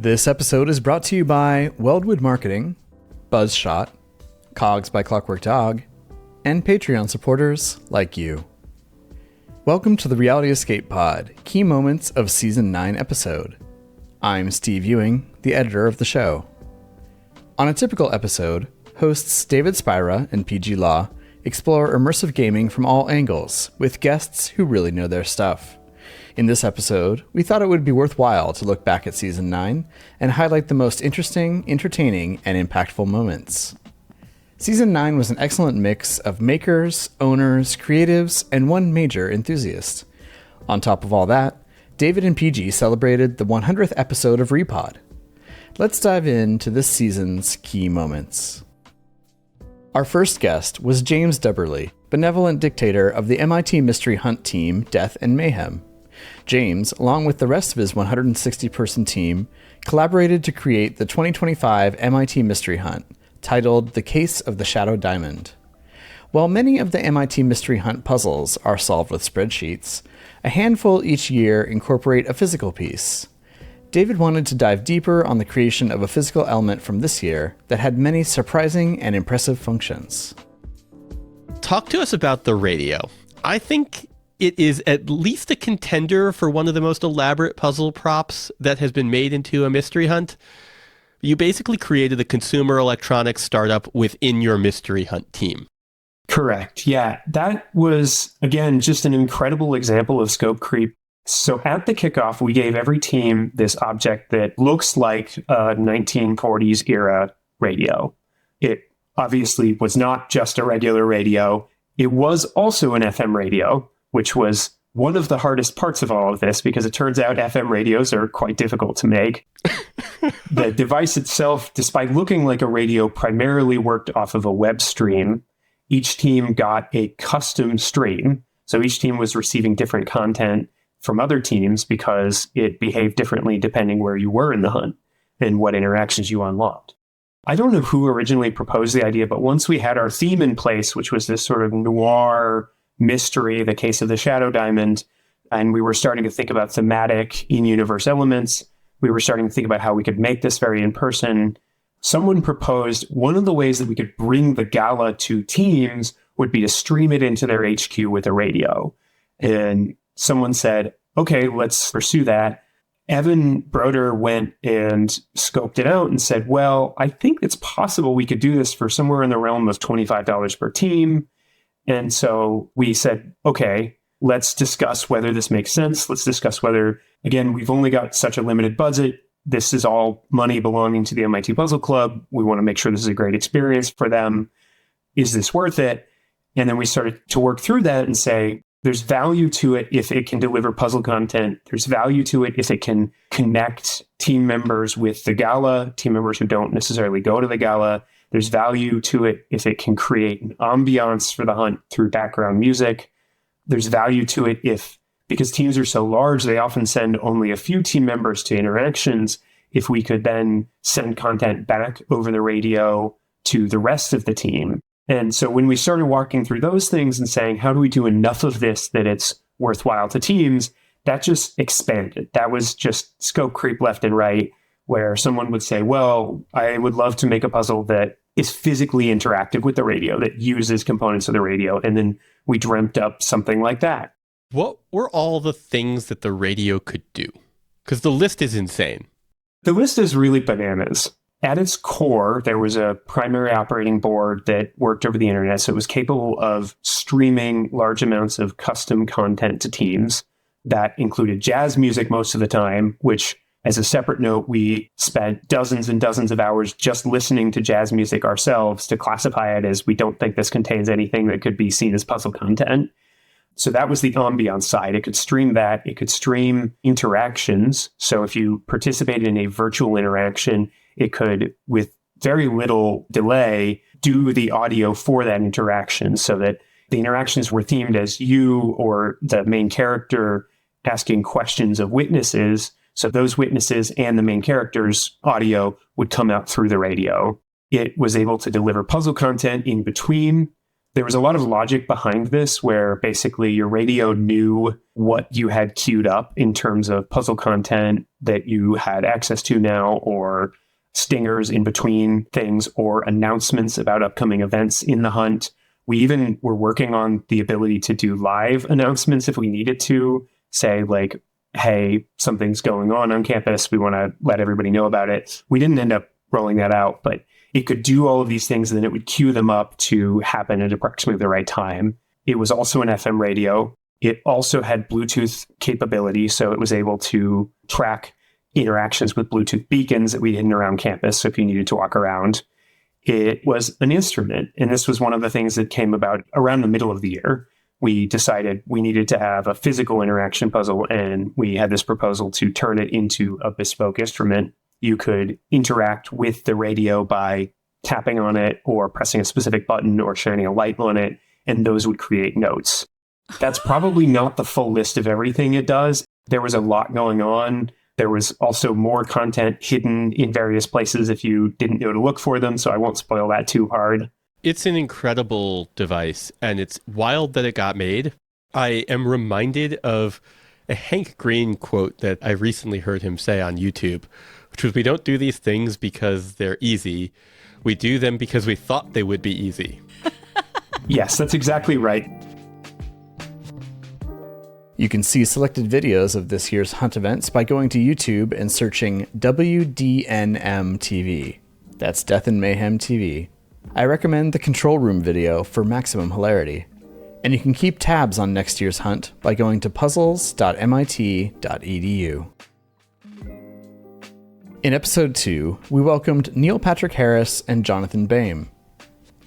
This episode is brought to you by Weldwood Marketing, Buzzshot, COGS by Clockwork Dog, and Patreon supporters like you. Welcome to the Reality Escape Pod, Key Moments of Season 9 episode. I'm Steve Ewing, the editor of the show. On a typical episode, hosts David Spira and PG Law explore immersive gaming from all angles, with guests who really know their stuff. In this episode, we thought it would be worthwhile to look back at Season 9 and highlight the most interesting, entertaining, and impactful moments. Season 9 was an excellent mix of makers, owners, creatives, and one major enthusiast. On top of all that, David and PG celebrated the 100th episode of REPOD. Let's dive into this season's key moments. Our first guest was James Dubberly, benevolent dictator of the MIT Mystery Hunt team Death and Mayhem. James, along with the rest of his 160-person team, collaborated to create the 2025 MIT Mystery Hunt, titled The Case of the Shadow Diamond. While many of the MIT Mystery Hunt puzzles are solved with spreadsheets, a handful each year incorporate a physical piece. David wanted to dive deeper on the creation of a physical element from this year that had many surprising and impressive functions. Talk to us about the radio. I think it is at least a contender for one of the most elaborate puzzle props that has been made into a mystery hunt. You basically created a consumer electronics startup within your mystery hunt team. Correct. Yeah, that was, again, just an incredible example of scope creep. So at the kickoff, we gave every team this object that looks like a 1940s era radio. It obviously was not just a regular radio. It was also an FM radio, which was one of the hardest parts of all of this because it turns out FM radios are quite difficult to make. The device itself, despite looking like a radio, primarily worked off of a web stream. Each team got a custom stream. So each team was receiving different content from other teams because it behaved differently depending where you were in the hunt and what interactions you unlocked. I don't know who originally proposed the idea, but once we had our theme in place, which was this sort of noir mystery, the case of the Shadow Diamond, and we were starting to think about thematic in-universe elements, we were starting to think about how we could make this very in-person. Someone proposed one of the ways that we could bring the gala to teams would be to stream it into their HQ with a radio. And someone said, okay, let's pursue that. Evan Broder went and scoped it out and said, well, I think it's possible we could do this for somewhere in the realm of $25 per team. And so we said, okay, let's discuss whether this makes sense. Let's discuss whether, again, we've only got such a limited budget. This is all money belonging to the MIT Puzzle Club. We want to make sure this is a great experience for them. Is this worth it? And then we started to work through that and say, there's value to it if it can deliver puzzle content. There's value to it if it can connect team members with the gala, team members who don't necessarily go to the gala. There's value to it if it can create an ambiance for the hunt through background music. There's value to it if, because teams are so large, they often send only a few team members to interactions. If we could then send content back over the radio to the rest of the team. And so when we started walking through those things and saying, how do we do enough of this that it's worthwhile to teams, that just expanded. That was just scope creep left and right, where someone would say, well, I would love to make a puzzle that is physically interactive with the radio, that uses components of the radio. And then we dreamt up something like that. What were all the things that the radio could do? Because the list is insane. The list is really bananas. At its core, there was a primary operating board that worked over the internet, so it was capable of streaming large amounts of custom content to teams. That included jazz music most of the time, which, as a separate note, we spent dozens and dozens of hours just listening to jazz music ourselves to classify it as we don't think this contains anything that could be seen as puzzle content. So that was the ambiance side. It could stream that. It could stream interactions. So if you participated in a virtual interaction, it could, with very little delay, do the audio for that interaction so that the interactions were themed as you or the main character asking questions of witnesses. So those witnesses and the main character's audio would come out through the radio. It was able to deliver puzzle content in between There was a lot of logic behind this where basically your radio knew what you had queued up in terms of puzzle content that you had access to now, or stingers in between things, or announcements about upcoming events in the hunt. We even were working on the ability to do live announcements if we needed to, say like, hey, something's going on campus. We want to let everybody know about it. We didn't end up rolling that out, but it could do all of these things and then it would queue them up to happen at approximately the right time. It was also an FM radio. It also had Bluetooth capability, so it was able to track interactions with Bluetooth beacons that we hidden around campus. So if you needed to walk around, it was an instrument. And this was one of the things that came about around the middle of the year. We decided we needed to have a physical interaction puzzle, and we had this proposal to turn it into a bespoke instrument. You could interact with the radio by tapping on it or pressing a specific button or shining a light on it, and those would create notes. That's probably not the full list of everything it does. There was a lot going on. There was also more content hidden in various places if you didn't know to look for them, so I won't spoil that too hard. It's an incredible device, and it's wild that it got made. I am reminded of a Hank Green quote that I recently heard him say on YouTube, which was, "We don't do these things because they're easy. We do them because we thought they would be easy." Yes, that's exactly right. You can see selected videos of this year's hunt events by going to YouTube and searching WDNM TV. That's Death and Mayhem TV. I recommend the control room video for maximum hilarity. And you can keep tabs on next year's hunt by going to puzzles.mit.edu. In episode 2, we welcomed Neil Patrick Harris and Jonathan Boehm.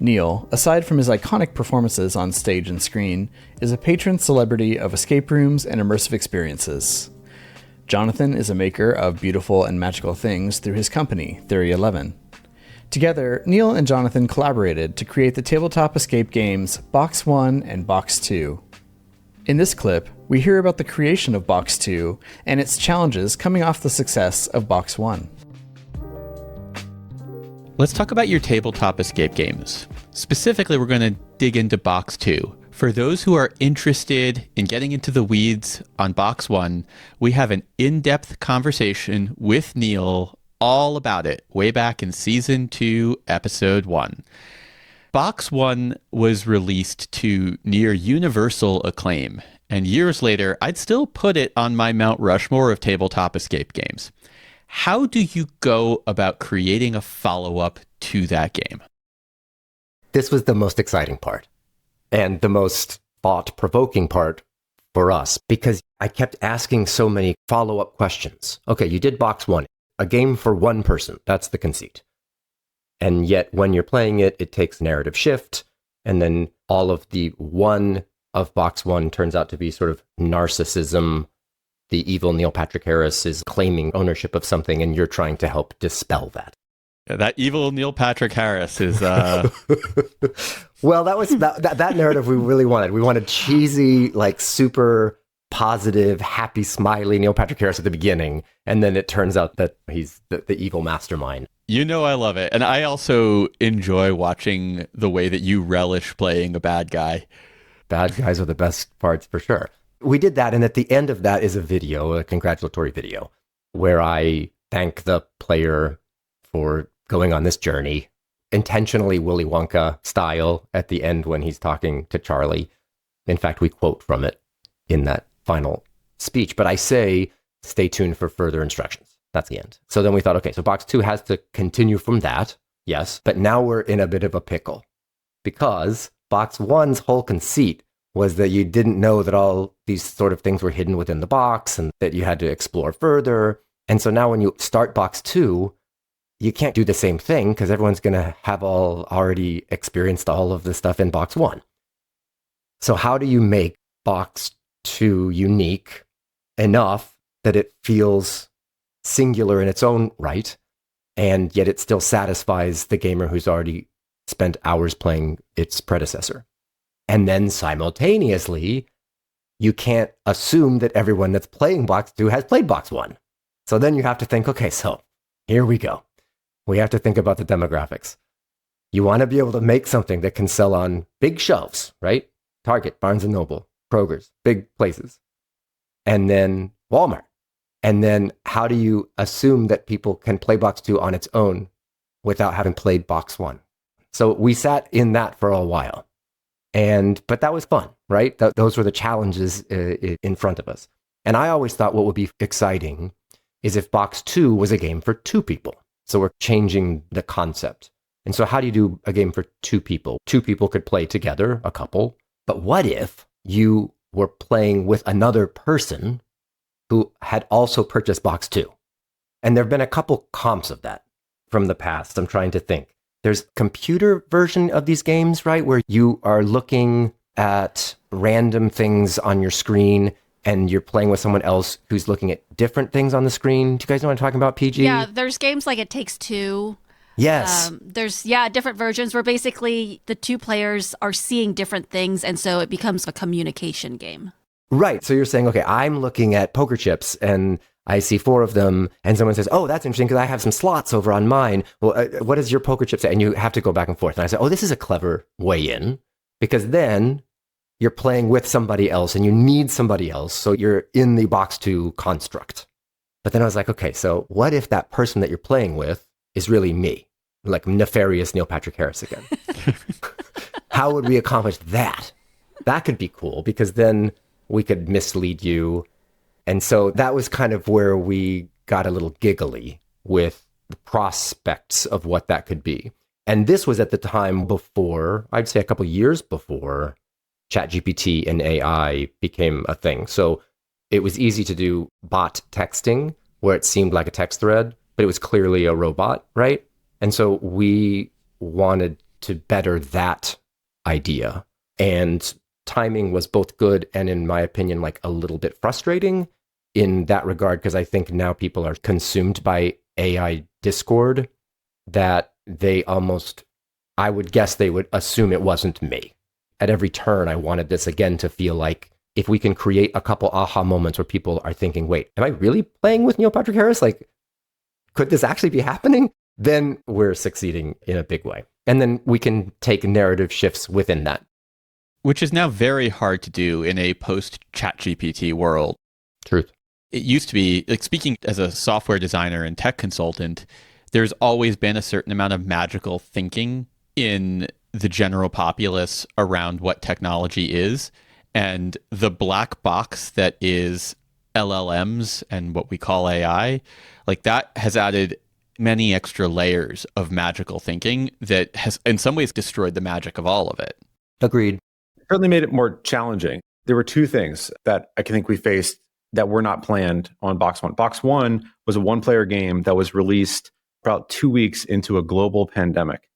Neil, aside from his iconic performances on stage and screen, is a patron celebrity of escape rooms and immersive experiences. Jonathan is a maker of beautiful and magical things through his company, Theory 11. Together, Neil and Jonathan collaborated to create the tabletop escape games Box 1 and Box 2. In this clip, we hear about the creation of Box 2 and its challenges coming off the success of Box 1. Let's talk about your tabletop escape games. Specifically, we're going to dig into Box 2. For those who are interested in getting into the weeds on Box 1, we have an in-depth conversation with Neil all about it way back in Season 2, Episode 1. Box 1 was released to near universal acclaim, and years later, I'd still put it on my Mount Rushmore of tabletop escape games. How do you go about creating a follow-up to that game? This was the most exciting part and the most thought-provoking part for us, because I kept asking so many follow-up questions. Okay, you did Box 1, a game for one person. That's the conceit. And yet when you're playing it, it takes narrative shift, and then all of the one of Box 1 turns out to be sort of narcissism. The evil Neil Patrick Harris is claiming ownership of something, and you're trying to help dispel that. Yeah, that evil Neil Patrick Harris is... Well, that was that narrative we really wanted. We wanted cheesy, like super positive, happy, smiley Neil Patrick Harris at the beginning, and then it turns out that he's the evil mastermind. You know I love it. And I also enjoy watching the way that you relish playing a bad guy. Bad guys are the best parts for sure. We did that, and at the end of that is a video, a congratulatory video, where I thank the player for going on this journey, intentionally Willy Wonka style at the end when he's talking to Charlie. In fact, we quote from it in that final speech, but I say, stay tuned for further instructions. That's the end. So then we thought, okay, so Box 2 has to continue from that, yes, but now we're in a bit of a pickle, because Box 1's whole conceit was that you didn't know that all these sort of things were hidden within the box and that you had to explore further. And so now when you start Box 2, you can't do the same thing because everyone's going to have already experienced all of the stuff in Box 1. So how do you make Box 2 unique enough that it feels singular in its own right, and yet it still satisfies the gamer who's already spent hours playing its predecessor? And then simultaneously, you can't assume that everyone that's playing Box 2 has played Box 1. So then you have to think, okay, so here we go. We have to think about the demographics. You want to be able to make something that can sell on big shelves, right? Target, Barnes & Noble, Kroger's, big places. And then Walmart. And then how do you assume that people can play Box 2 on its own without having played Box 1? So we sat in that for a while. But that was fun, right? Those were the challenges in front of us. And I always thought what would be exciting is if Box 2 was a game for 2 people. So we're changing the concept. And so how do you do a game for 2 people? 2 people could play together, a couple. But what if you were playing with another person who had also purchased Box 2? And there have been a couple comps of that from the past. I'm trying to think. There's computer version of these games, right? Where you are looking at random things on your screen and you're playing with someone else who's looking at different things on the screen. Do you guys know what I'm talking about, PG? Yeah, there's games like It Takes Two. Yes. There's different versions where basically the 2 players are seeing different things, and so it becomes a communication game. Right. So you're saying, okay, I'm looking at poker chips and I see 4 of them, and someone says, oh, that's interesting because I have some slots over on mine. Well, what does your poker chip say? And you have to go back and forth. And I say, oh, this is a clever way in, because then you're playing with somebody else and you need somebody else. So you're in the Box 2 construct. But then I was like, okay, so what if that person that you're playing with is really me, like nefarious Neil Patrick Harris again? How would we accomplish that? That could be cool, because then we could mislead you. And so that was kind of where we got a little giggly with the prospects of what that could be. And this was at the time before, I'd say a couple years before ChatGPT and AI became a thing. So it was easy to do bot texting where it seemed like a text thread, but it was clearly a robot, right? And so we wanted to better that idea. And timing was both good and, in my opinion, like a little bit frustrating in that regard, because I think now people are consumed by AI discord that they almost, I would guess they would assume it wasn't me. At every turn, I wanted this again to feel like if we can create a couple aha moments where people are thinking, wait, am I really playing with Neil Patrick Harris? Like, could this actually be happening? Then we're succeeding in a big way. And then we can take narrative shifts within that. Which is now very hard to do in a post-ChatGPT world. Truth. It used to be, like, speaking as a software designer and tech consultant, there's always been a certain amount of magical thinking in the general populace around what technology is. And the black box that is LLMs and what we call AI, like that has added many extra layers of magical thinking that has in some ways destroyed the magic of all of it. Agreed. Certainly made it more challenging. There were 2 things that I think we faced that were not planned on Box 1. Box 1 was a 1-player game that was released about 2 weeks into a global pandemic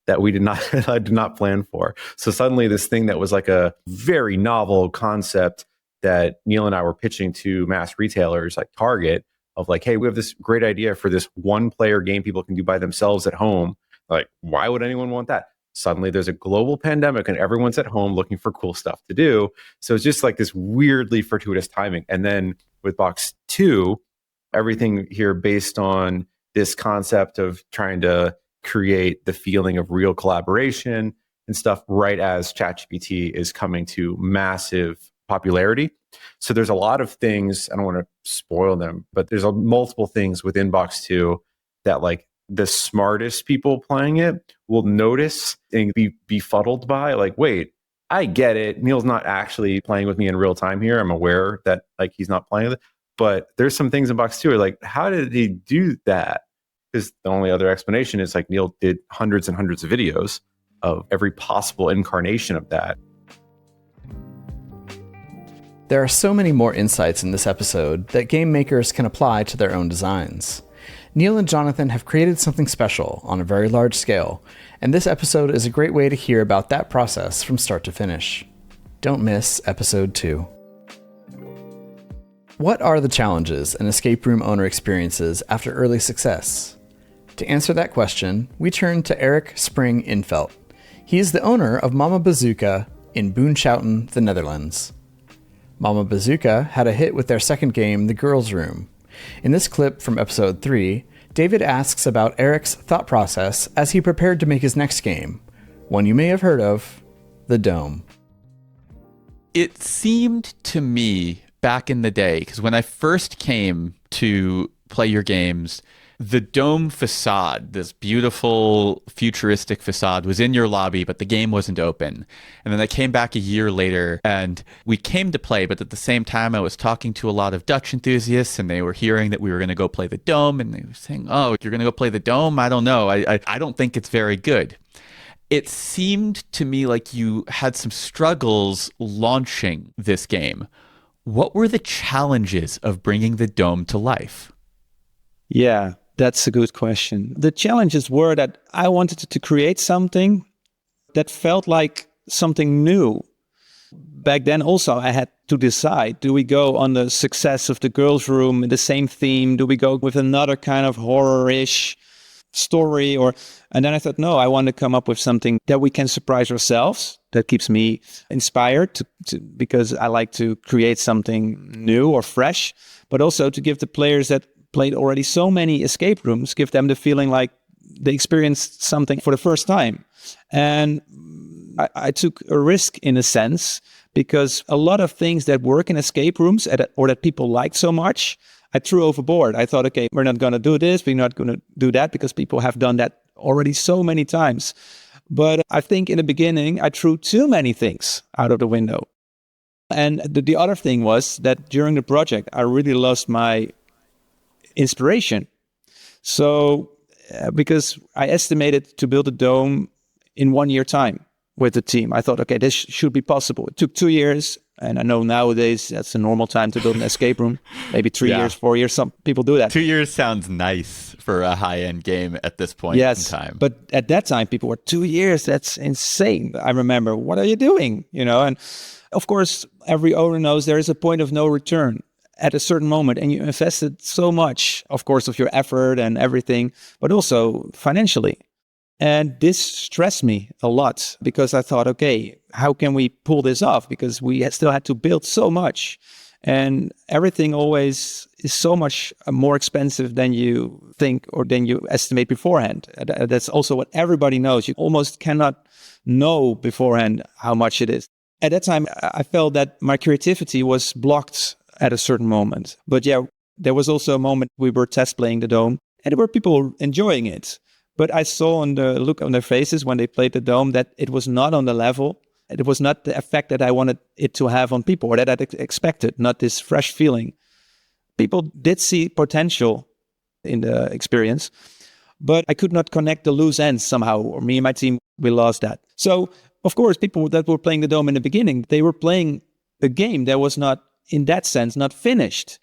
that we did not plan for. So suddenly this thing that was like a very novel concept that Neil and I were pitching to mass retailers like Target of like, hey, we have this great idea for this 1-player game people can do by themselves at home. Like, why would anyone want that? Suddenly there's a global pandemic and everyone's at home looking for cool stuff to do. So it's just like this weirdly fortuitous timing. And then with Box 2, everything here based on this concept of trying to create the feeling of real collaboration and stuff right as ChatGPT is coming to massive popularity. So there's a lot of things, I don't want to spoil them, but there's multiple things within Box 2 that like the smartest people playing it will notice and be befuddled by, like, wait, I get it. Neil's not actually playing with me in real time here. I'm aware that like he's not playing with it, but there's some things in Box 2 are like, how did he do that? Because the only other explanation is like Neil did hundreds and hundreds of videos of every possible incarnation of that. There are so many more insights in this episode that game makers can apply to their own designs. Neil and Jonathan have created something special on a very large scale, and this episode is a great way to hear about that process from start to finish. Don't miss episode 2. What are the challenges an escape room owner experiences after early success? To answer that question, we turn to Eric Spring Infelt. He is the owner of Mama Bazooka in Boonschoten, the Netherlands. Mama Bazooka had a hit with their second game, The Girls' Room. In this clip from episode 3, David asks about Eric's thought process as he prepared to make his next game, one you may have heard of, The Dome. It seemed to me back in the day, because when I first came to play your games, the dome facade, this beautiful futuristic facade, was in your lobby, but the game wasn't open. And then I came back a year later and we came to play, but at the same time I was talking to a lot of Dutch enthusiasts and they were hearing that we were going to go play the dome and they were saying, oh, you're going to go play the dome? I don't know. I don't think it's very good. It seemed to me like you had some struggles launching this game. What were the challenges of bringing the dome to life? Yeah, that's a good question. The challenges were that I wanted to create something that felt like something new. Back then also I had to decide, do we go on the success of the girls' room in the same theme? Do we go with another kind of horror-ish story? And then I thought, no, I want to come up with something that we can surprise ourselves. That keeps me inspired because I like to create something new or fresh, but also to give the players that played already so many escape rooms, give them the feeling like they experienced something for the first time. And I took a risk in a sense, because a lot of things that work in escape rooms or that people like so much, I threw overboard. I thought, okay, we're not going to do this, we're not going to do that, because people have done that already so many times. But I think in the beginning, I threw too many things out of the window. And the other thing was that during the project, I really lost my inspiration. So, because I estimated to build a dome in 1 year time with the team, I thought, okay, this should be possible. It took 2 years, and I know nowadays that's a normal time to build an escape room. Maybe 3 years, 4 years. Some people do that. 2 years sounds nice for a high-end game at this point in time. But at that time, people were 2 years. That's insane. I remember, what are you doing? And of course, every owner knows there is a point of no return at a certain moment, and you invested so much, of course, of your effort and everything, but also financially. And this stressed me a lot, because I thought, okay, how can we pull this off? Because we still had to build so much, and everything always is so much more expensive than you think or than you estimate beforehand. That's also what everybody knows. You almost cannot know beforehand how much it is. At that time, I felt that my creativity was blocked at a certain moment. But yeah, there was also a moment we were test playing the dome and there were people enjoying it. But I saw on the look on their faces when they played the dome that it was not on the level. It was not the effect that I wanted it to have on people or that I expected, not this fresh feeling. People did see potential in the experience, but I could not connect the loose ends somehow, or me and my team, we lost that. So, of course, people that were playing the dome in the beginning, they were playing a game that was not, in that sense, not finished.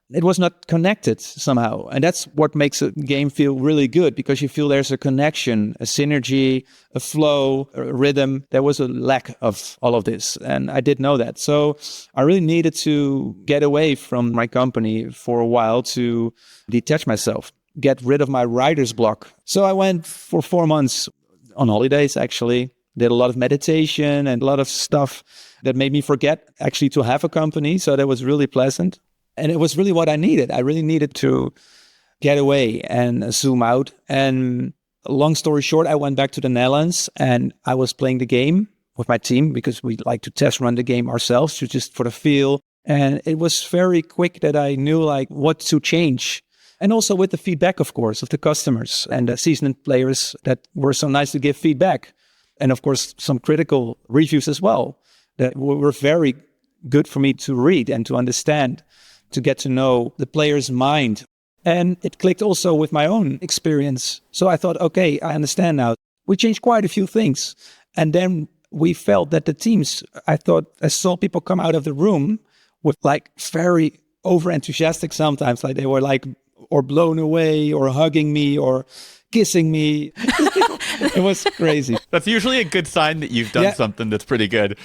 It was not connected somehow. And that's what makes a game feel really good, because you feel there's a connection, a synergy, a flow, a rhythm. There was a lack of all of this. And I did know that. So I really needed to get away from my company for a while to detach myself, get rid of my writer's block. So I went for 4 months on holidays, actually. Did a lot of meditation and a lot of stuff that made me forget actually to have a company. So that was really pleasant. And it was really what I needed. I really needed to get away and zoom out. And long story short, I went back to the Netherlands and I was playing the game with my team because we like to test run the game ourselves, to just for the feel. And it was very quick that I knew like what to change. And also with the feedback, of course, of the customers and the seasoned players that were so nice to give feedback. And of course, some critical reviews as well that were very good for me to read and to understand, to get to know the player's mind. And it clicked also with my own experience. So I thought, okay, I understand now. We changed quite a few things. And then we felt that the teams, I saw people come out of the room with like very over-enthusiastic sometimes, like they were like, or blown away or hugging me or kissing me. It was crazy. That's usually a good sign that you've done something that's pretty good.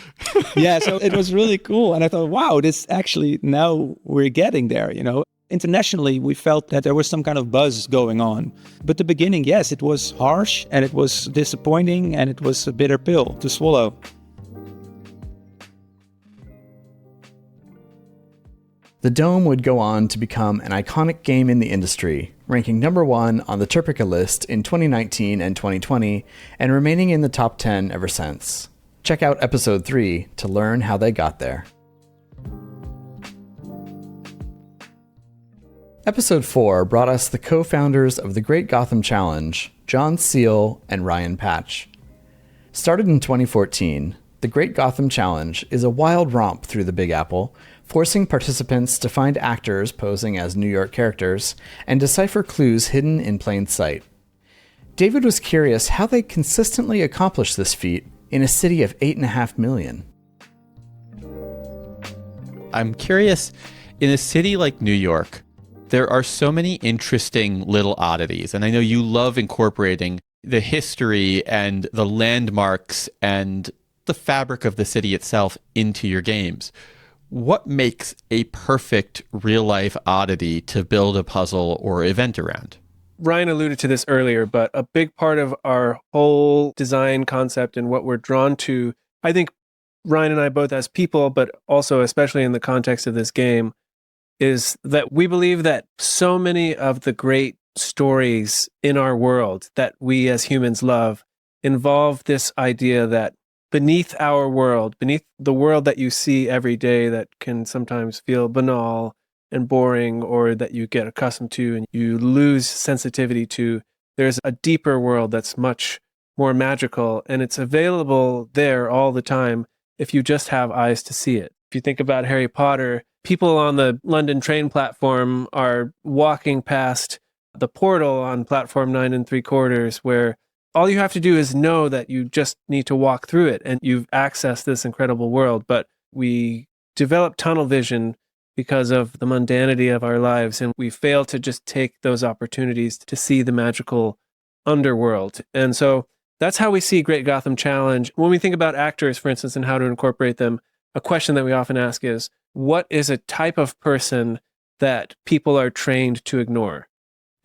Yeah, so it was really cool. And I thought, wow, this actually, now we're getting there, you know. Internationally, we felt that there was some kind of buzz going on. But the beginning, yes, it was harsh and it was disappointing and it was a bitter pill to swallow. The Dome would go on to become an iconic game in the industry, ranking number 1 on the Turpica list in 2019 and 2020, and remaining in the top 10 ever since. Check out episode 3 to learn how they got there. Episode 4 brought us the co-founders of the Great Gotham Challenge, John Seal and Ryan Patch. Started in 2014, the Great Gotham Challenge is a wild romp through the Big Apple, forcing participants to find actors posing as New York characters and decipher clues hidden in plain sight. David was curious how they consistently accomplish this feat in a city of 8.5 million. I'm curious, in a city like New York, there are so many interesting little oddities, and I know you love incorporating the history and the landmarks and the fabric of the city itself into your games. What makes a perfect real-life oddity to build a puzzle or event around? Ryan alluded to this earlier, but a big part of our whole design concept and what we're drawn to, I think Ryan and I both as people, but also especially in the context of this game, is that we believe that so many of the great stories in our world that we as humans love involve this idea that beneath our world, beneath the world that you see every day that can sometimes feel banal and boring, or that you get accustomed to and you lose sensitivity to, there's a deeper world that's much more magical, and it's available there all the time if you just have eyes to see it. If you think about Harry Potter, people on the London train platform are walking past the portal on platform 9 3/4, where all you have to do is know that you just need to walk through it and you've accessed this incredible world. But we develop tunnel vision because of the mundanity of our lives, and we fail to just take those opportunities to see the magical underworld. And so that's how we see Great Gotham Challenge. When we think about actors, for instance, and how to incorporate them, a question that we often ask is, what is a type of person that people are trained to ignore?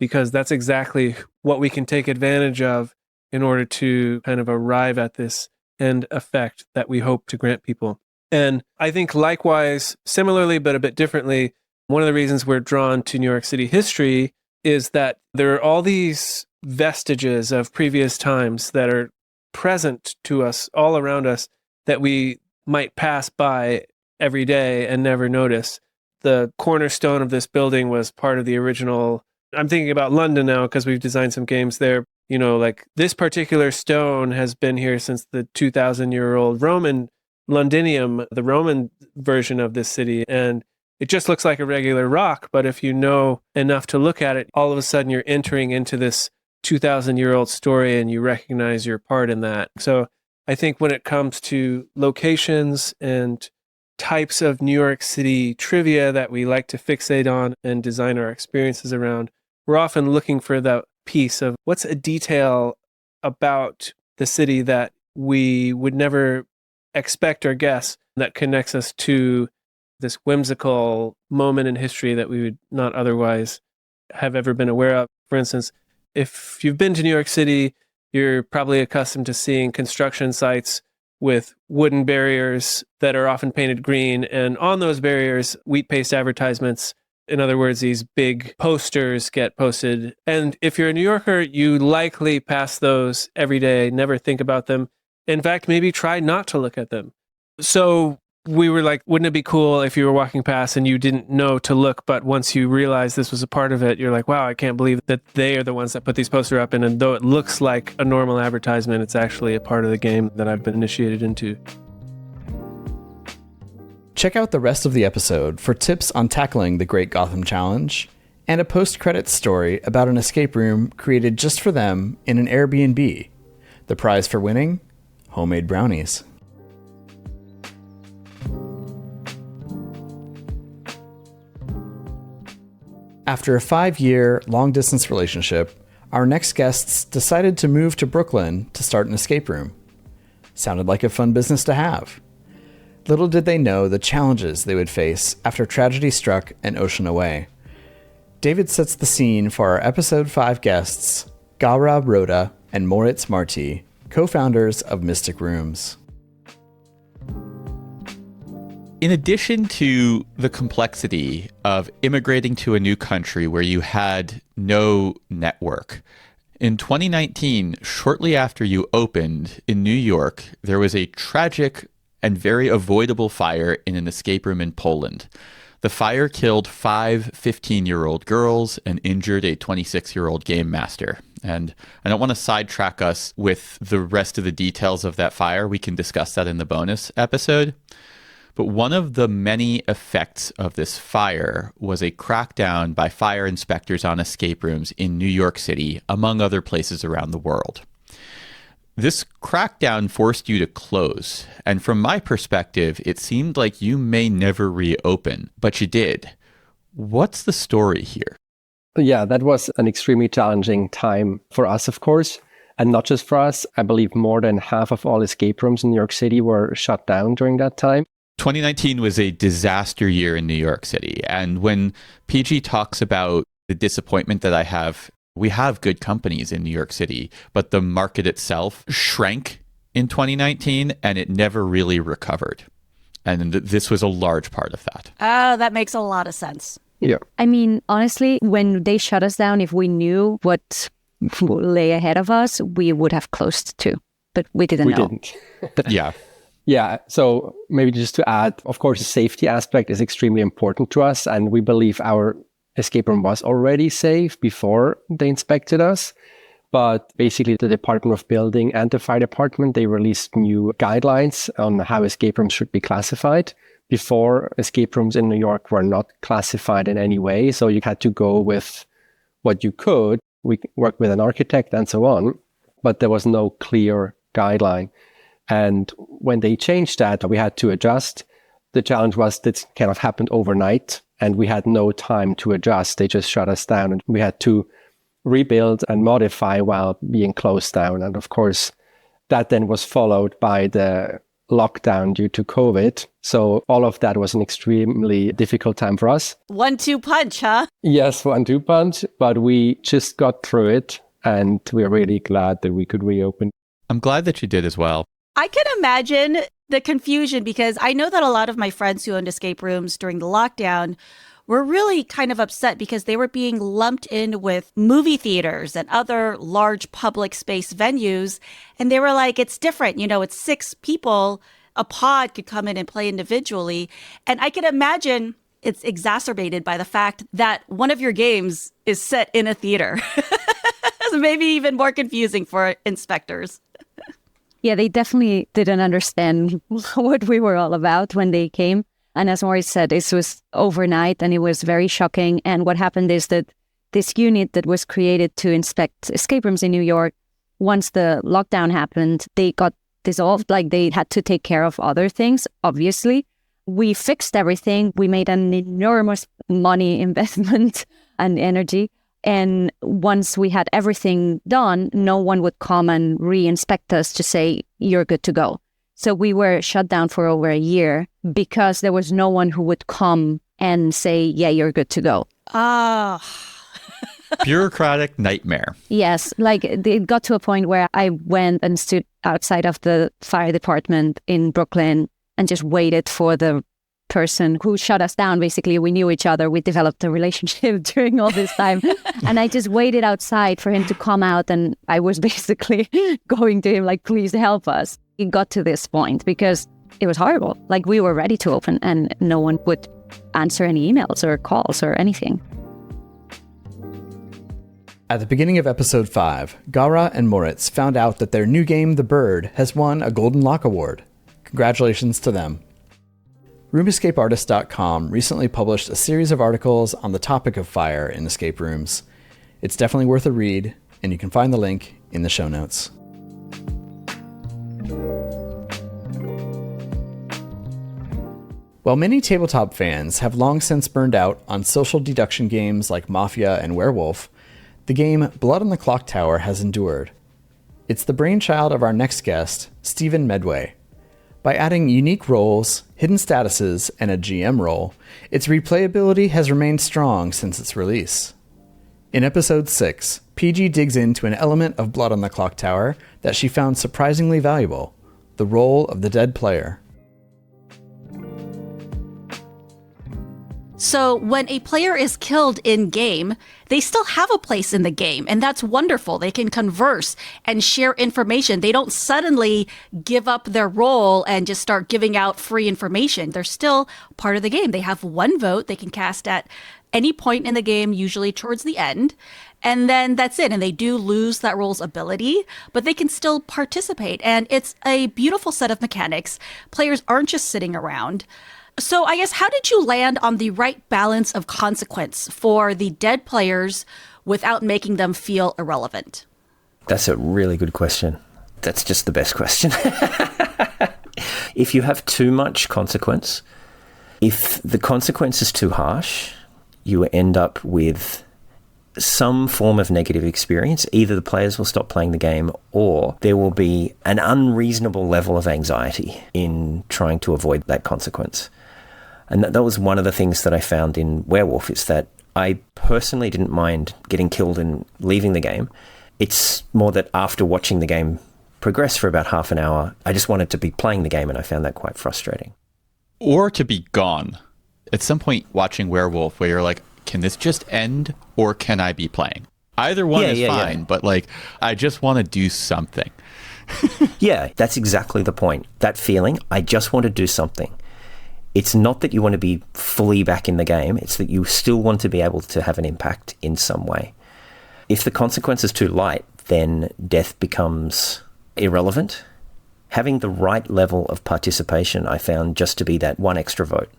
Because that's exactly what we can take advantage of in order to kind of arrive at this end effect that we hope to grant people. And I think likewise, similarly, but a bit differently, one of the reasons we're drawn to New York City history is that there are all these vestiges of previous times that are present to us all around us that we might pass by every day and never notice. The cornerstone of this building was part of the original. I'm thinking about London now because we've designed some games there. You know, like this particular stone has been here since the 2,000-year-old Roman Londinium, the Roman version of this city. And it just looks like a regular rock. But if you know enough to look at it, all of a sudden you're entering into this 2,000-year-old story and you recognize your part in that. So I think when it comes to locations and types of New York City trivia that we like to fixate on and design our experiences around, we're often looking for the piece of what's a detail about the city that we would never expect or guess that connects us to this whimsical moment in history that we would not otherwise have ever been aware of. For instance, if you've been to New York City, you're probably accustomed to seeing construction sites with wooden barriers that are often painted green, and on those barriers, wheat paste advertisements. In other words, these big posters get posted. And if you're a New Yorker, you likely pass those every day, never think about them. In fact, maybe try not to look at them. So we were like, wouldn't it be cool if you were walking past and you didn't know to look, but once you realize this was a part of it, you're like, wow, I can't believe that they are the ones that put these posters up. And though it looks like a normal advertisement, it's actually a part of the game that I've been initiated into. Check out the rest of the episode for tips on tackling the Great Gotham Challenge and a post-credits story about an escape room created just for them in an Airbnb. The prize for winning? Homemade brownies. After a 5-year long-distance relationship, our next guests decided to move to Brooklyn to start an escape room. Sounded like a fun business to have. Little did they know the challenges they would face after tragedy struck an ocean away. David sets the scene for our episode 5 guests, Gaurav Rhoda and Moritz Marti, co-founders of Mystic Rooms. In addition to the complexity of immigrating to a new country where you had no network, in 2019, shortly after you opened in New York, there was a tragic and very avoidable fire in an escape room in Poland. The fire killed 5 15-year-old girls and injured a 26-year-old game master. And I don't want to sidetrack us with the rest of the details of that fire. We can discuss that in the bonus episode. But one of the many effects of this fire was a crackdown by fire inspectors on escape rooms in New York City, among other places around the world. This crackdown forced you to close. And from my perspective, it seemed like you may never reopen, but you did. What's the story here? Yeah, that was an extremely challenging time for us, of course. And not just for us. I believe more than half of all escape rooms in New York City were shut down during that time. 2019 was a disaster year in New York City. And when PG talks about the disappointment that I have, we have good companies in New York City, but the market itself shrank in 2019 and it never really recovered. And this was a large part of that. Oh, that makes a lot of sense. Yeah. I mean, honestly, when they shut us down, if we knew what lay ahead of us, we would have closed too. But we didn't know. We didn't. Yeah. Yeah, so maybe just to add, of course, the safety aspect is extremely important to us, and we believe our escape room was already safe before they inspected us. But basically, the Department of Building and the fire department, they released new guidelines on how escape rooms should be classified. Before, escape rooms in New York were not classified in any way, so you had to go with what you could. We worked with an architect and so on, but there was no clear guideline. And when they changed that, we had to adjust. The challenge was that kind of happened overnight, and we had no time to adjust. They just shut us down, and we had to rebuild and modify while being closed down. And of course, that then was followed by the lockdown due to COVID. So all of that was an extremely difficult time for us. 1-2 punch, huh? Yes, 1-2 punch, but we just got through it, and we're really glad that we could reopen. I'm glad that you did as well. I can imagine the confusion because I know that a lot of my friends who owned escape rooms during the lockdown were really kind of upset because they were being lumped in with movie theaters and other large public space venues. And they were like, it's different. You know, it's 6 people. A pod could come in and play individually. And I can imagine it's exacerbated by the fact that one of your games is set in a theater. Maybe even more confusing for inspectors. Yeah, they definitely didn't understand what we were all about when they came. And as Maurice said, this was overnight and it was very shocking. And what happened is that this unit that was created to inspect escape rooms in New York, once the lockdown happened, they got dissolved. Like they had to take care of other things, obviously. We fixed everything. We made an enormous money investment and energy. And once we had everything done, no one would come and re-inspect us to say, you're good to go. So we were shut down for over a year because there was no one who would come and say, yeah, you're good to go. Ah. Bureaucratic nightmare. Yes, like it got to a point where I went and stood outside of the fire department in Brooklyn and just waited for the person who shut us down. Basically, we knew each other. We developed a relationship during all this time. And I just waited outside for him to come out. And I was basically going to him like, please help us. It got to this point because it was horrible. Like we were ready to open and no one would answer any emails or calls or anything. At the beginning of episode 5, Gara and Moritz found out that their new game, The Bird, has won a Golden Lock Award. Congratulations to them. RoomEscapeArtist.com recently published a series of articles on the topic of fire in escape rooms. It's definitely worth a read, and you can find the link in the show notes. While many tabletop fans have long since burned out on social deduction games like Mafia and Werewolf, the game Blood on the Clock Tower has endured. It's the brainchild of our next guest, Stephen Medway. By adding unique roles, hidden statuses, and a GM role, its replayability has remained strong since its release. In episode 6, PG digs into an element of Blood on the Clock Tower that she found surprisingly valuable, the role of the dead player. So when a player is killed in game, they still have a place in the game. And that's wonderful. They can converse and share information. They don't suddenly give up their role and just start giving out free information. They're still part of the game. They have one vote they can cast at any point in the game, usually towards the end. And then that's it. And they do lose that role's ability, but they can still participate. And it's a beautiful set of mechanics. Players aren't just sitting around. So I guess, how did you land on the right balance of consequence for the dead players without making them feel irrelevant? That's a really good question. That's just the best question. If you have too much consequence, if the consequence is too harsh, you end up with some form of negative experience. Either the players will stop playing the game, or there will be an unreasonable level of anxiety in trying to avoid that consequence. And that was one of the things that I found in Werewolf, is that I personally didn't mind getting killed and leaving the game. It's more that after watching the game progress for about half an hour, I just wanted to be playing the game, and I found that quite frustrating. Or to be gone. At some point watching Werewolf where you're like, can this just end, or can I be playing? Either one is fine, but like, I just want to do something. Yeah, that's exactly the point. That feeling, I just want to do something. It's not that you want to be fully back in the game, it's that you still want to be able to have an impact in some way. If the consequence is too light, then death becomes irrelevant. Having the right level of participation, I found just to be that one extra vote.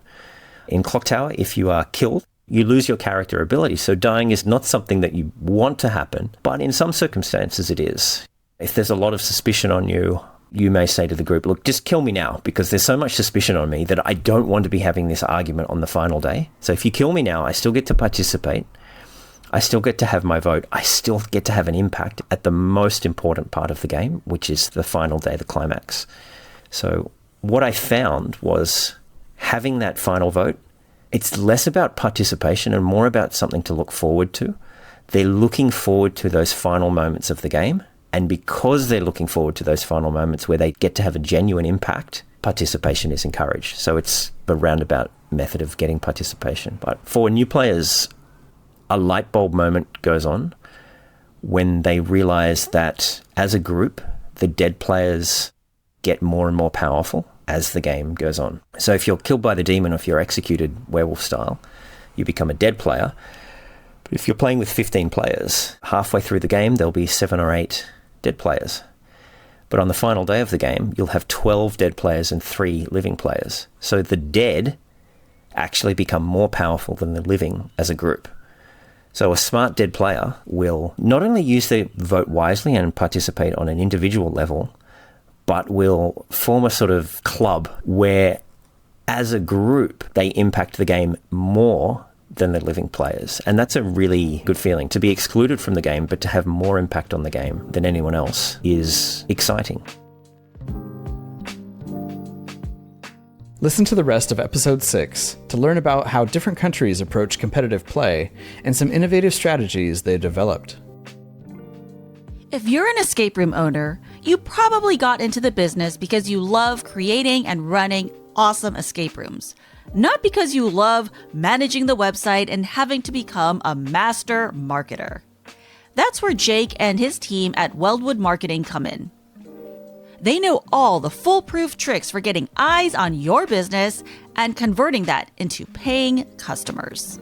In Clock Tower, if you are killed, you lose your character ability. So dying is not something that you want to happen, but in some circumstances it is. If there's a lot of suspicion on you, you may say to the group, look, just kill me now, because there's so much suspicion on me that I don't want to be having this argument on the final day. So if you kill me now, I still get to participate. I still get to have my vote. I still get to have an impact at the most important part of the game, which is the final day, the climax. So what I found was having that final vote, it's less about participation and more about something to look forward to. They're looking forward to those final moments of the game. And because they're looking forward to those final moments where they get to have a genuine impact, participation is encouraged. So it's a roundabout method of getting participation. But for new players, a light bulb moment goes on when they realize that as a group, the dead players get more and more powerful as the game goes on. So if you're killed by the demon, or if you're executed werewolf style, you become a dead player. But if you're playing with 15 players, halfway through the game, there'll be 7 or 8 dead players. But on the final day of the game, you'll have 12 dead players and 3 living players. So the dead actually become more powerful than the living as a group. So a smart dead player will not only use their vote wisely and participate on an individual level, but will form a sort of club where, as a group, they impact the game more than the living players. And that's a really good feeling. To be excluded from the game, but to have more impact on the game than anyone else is exciting. Listen to the rest of episode 6 to learn about how different countries approach competitive play and some innovative strategies they developed. If you're an escape room owner, you probably got into the business because you love creating and running awesome escape rooms, not because you love managing the website and having to become a master marketer. That's where Jake and his team at Weldwood Marketing come in. They know all the foolproof tricks for getting eyes on your business and converting that into paying customers.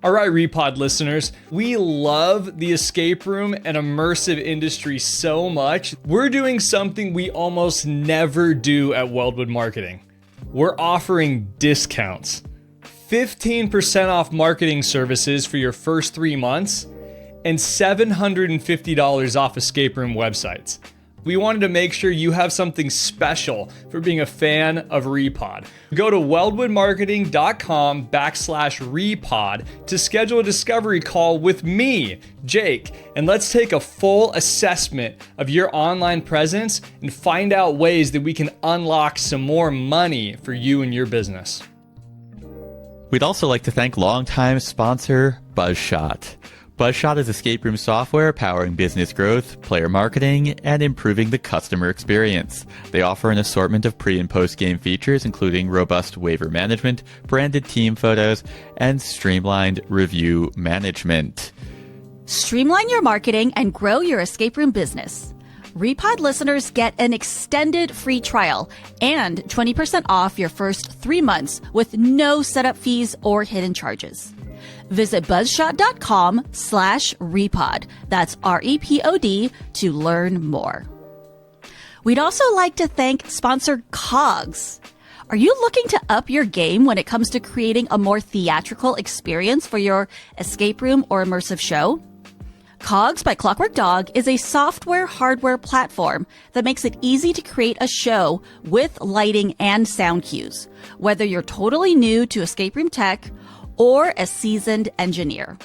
All right, REPOD listeners, we love the escape room and immersive industry so much. We're doing something we almost never do at Weldwood Marketing. We're offering discounts. 15% off marketing services for your first 3 months and $750 off escape room websites. We wanted to make sure you have something special for being a fan of REPOD. Go to weldwoodmarketing.com/REPOD to schedule a discovery call with me, Jake, and let's take a full assessment of your online presence and find out ways that we can unlock some more money for you and your business. We'd also like to thank longtime sponsor Buzzshot. Buzzshot is escape room software powering business growth, player marketing, and improving the customer experience. They offer an assortment of pre- and post-game features, including robust waiver management, branded team photos, and streamlined review management. Streamline your marketing and grow your escape room business. REPOD listeners get an extended free trial and 20% off your first 3 months with no setup fees or hidden charges. Visit buzzshot.com/repod. That's REPOD to learn more. We'd also like to thank sponsor COGS. Are you looking to up your game when it comes to creating a more theatrical experience for your escape room or immersive show? COGS by Clockwork Dog is a software-hardware platform that makes it easy to create a show with lighting and sound cues, whether you're totally new to escape room tech or a seasoned engineer.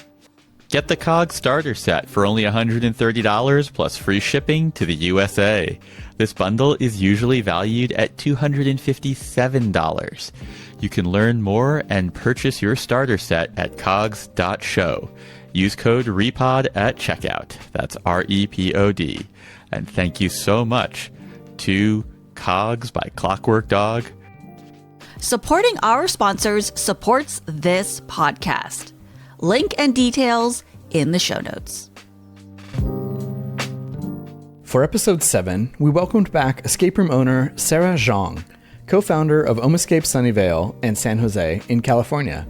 Get the COGS starter set for only $130 plus free shipping to the USA. This bundle is usually valued at $257. You can learn more and purchase your starter set at cogs.show. Use code REPOD at checkout. That's REPOD. And thank you so much to COGS by Clockwork Dog. Supporting our sponsors supports this podcast. Link and details in the show notes. For episode 7, we welcomed back escape room owner Sarah Zhang, co-founder of Homescape Sunnyvale and San Jose in California.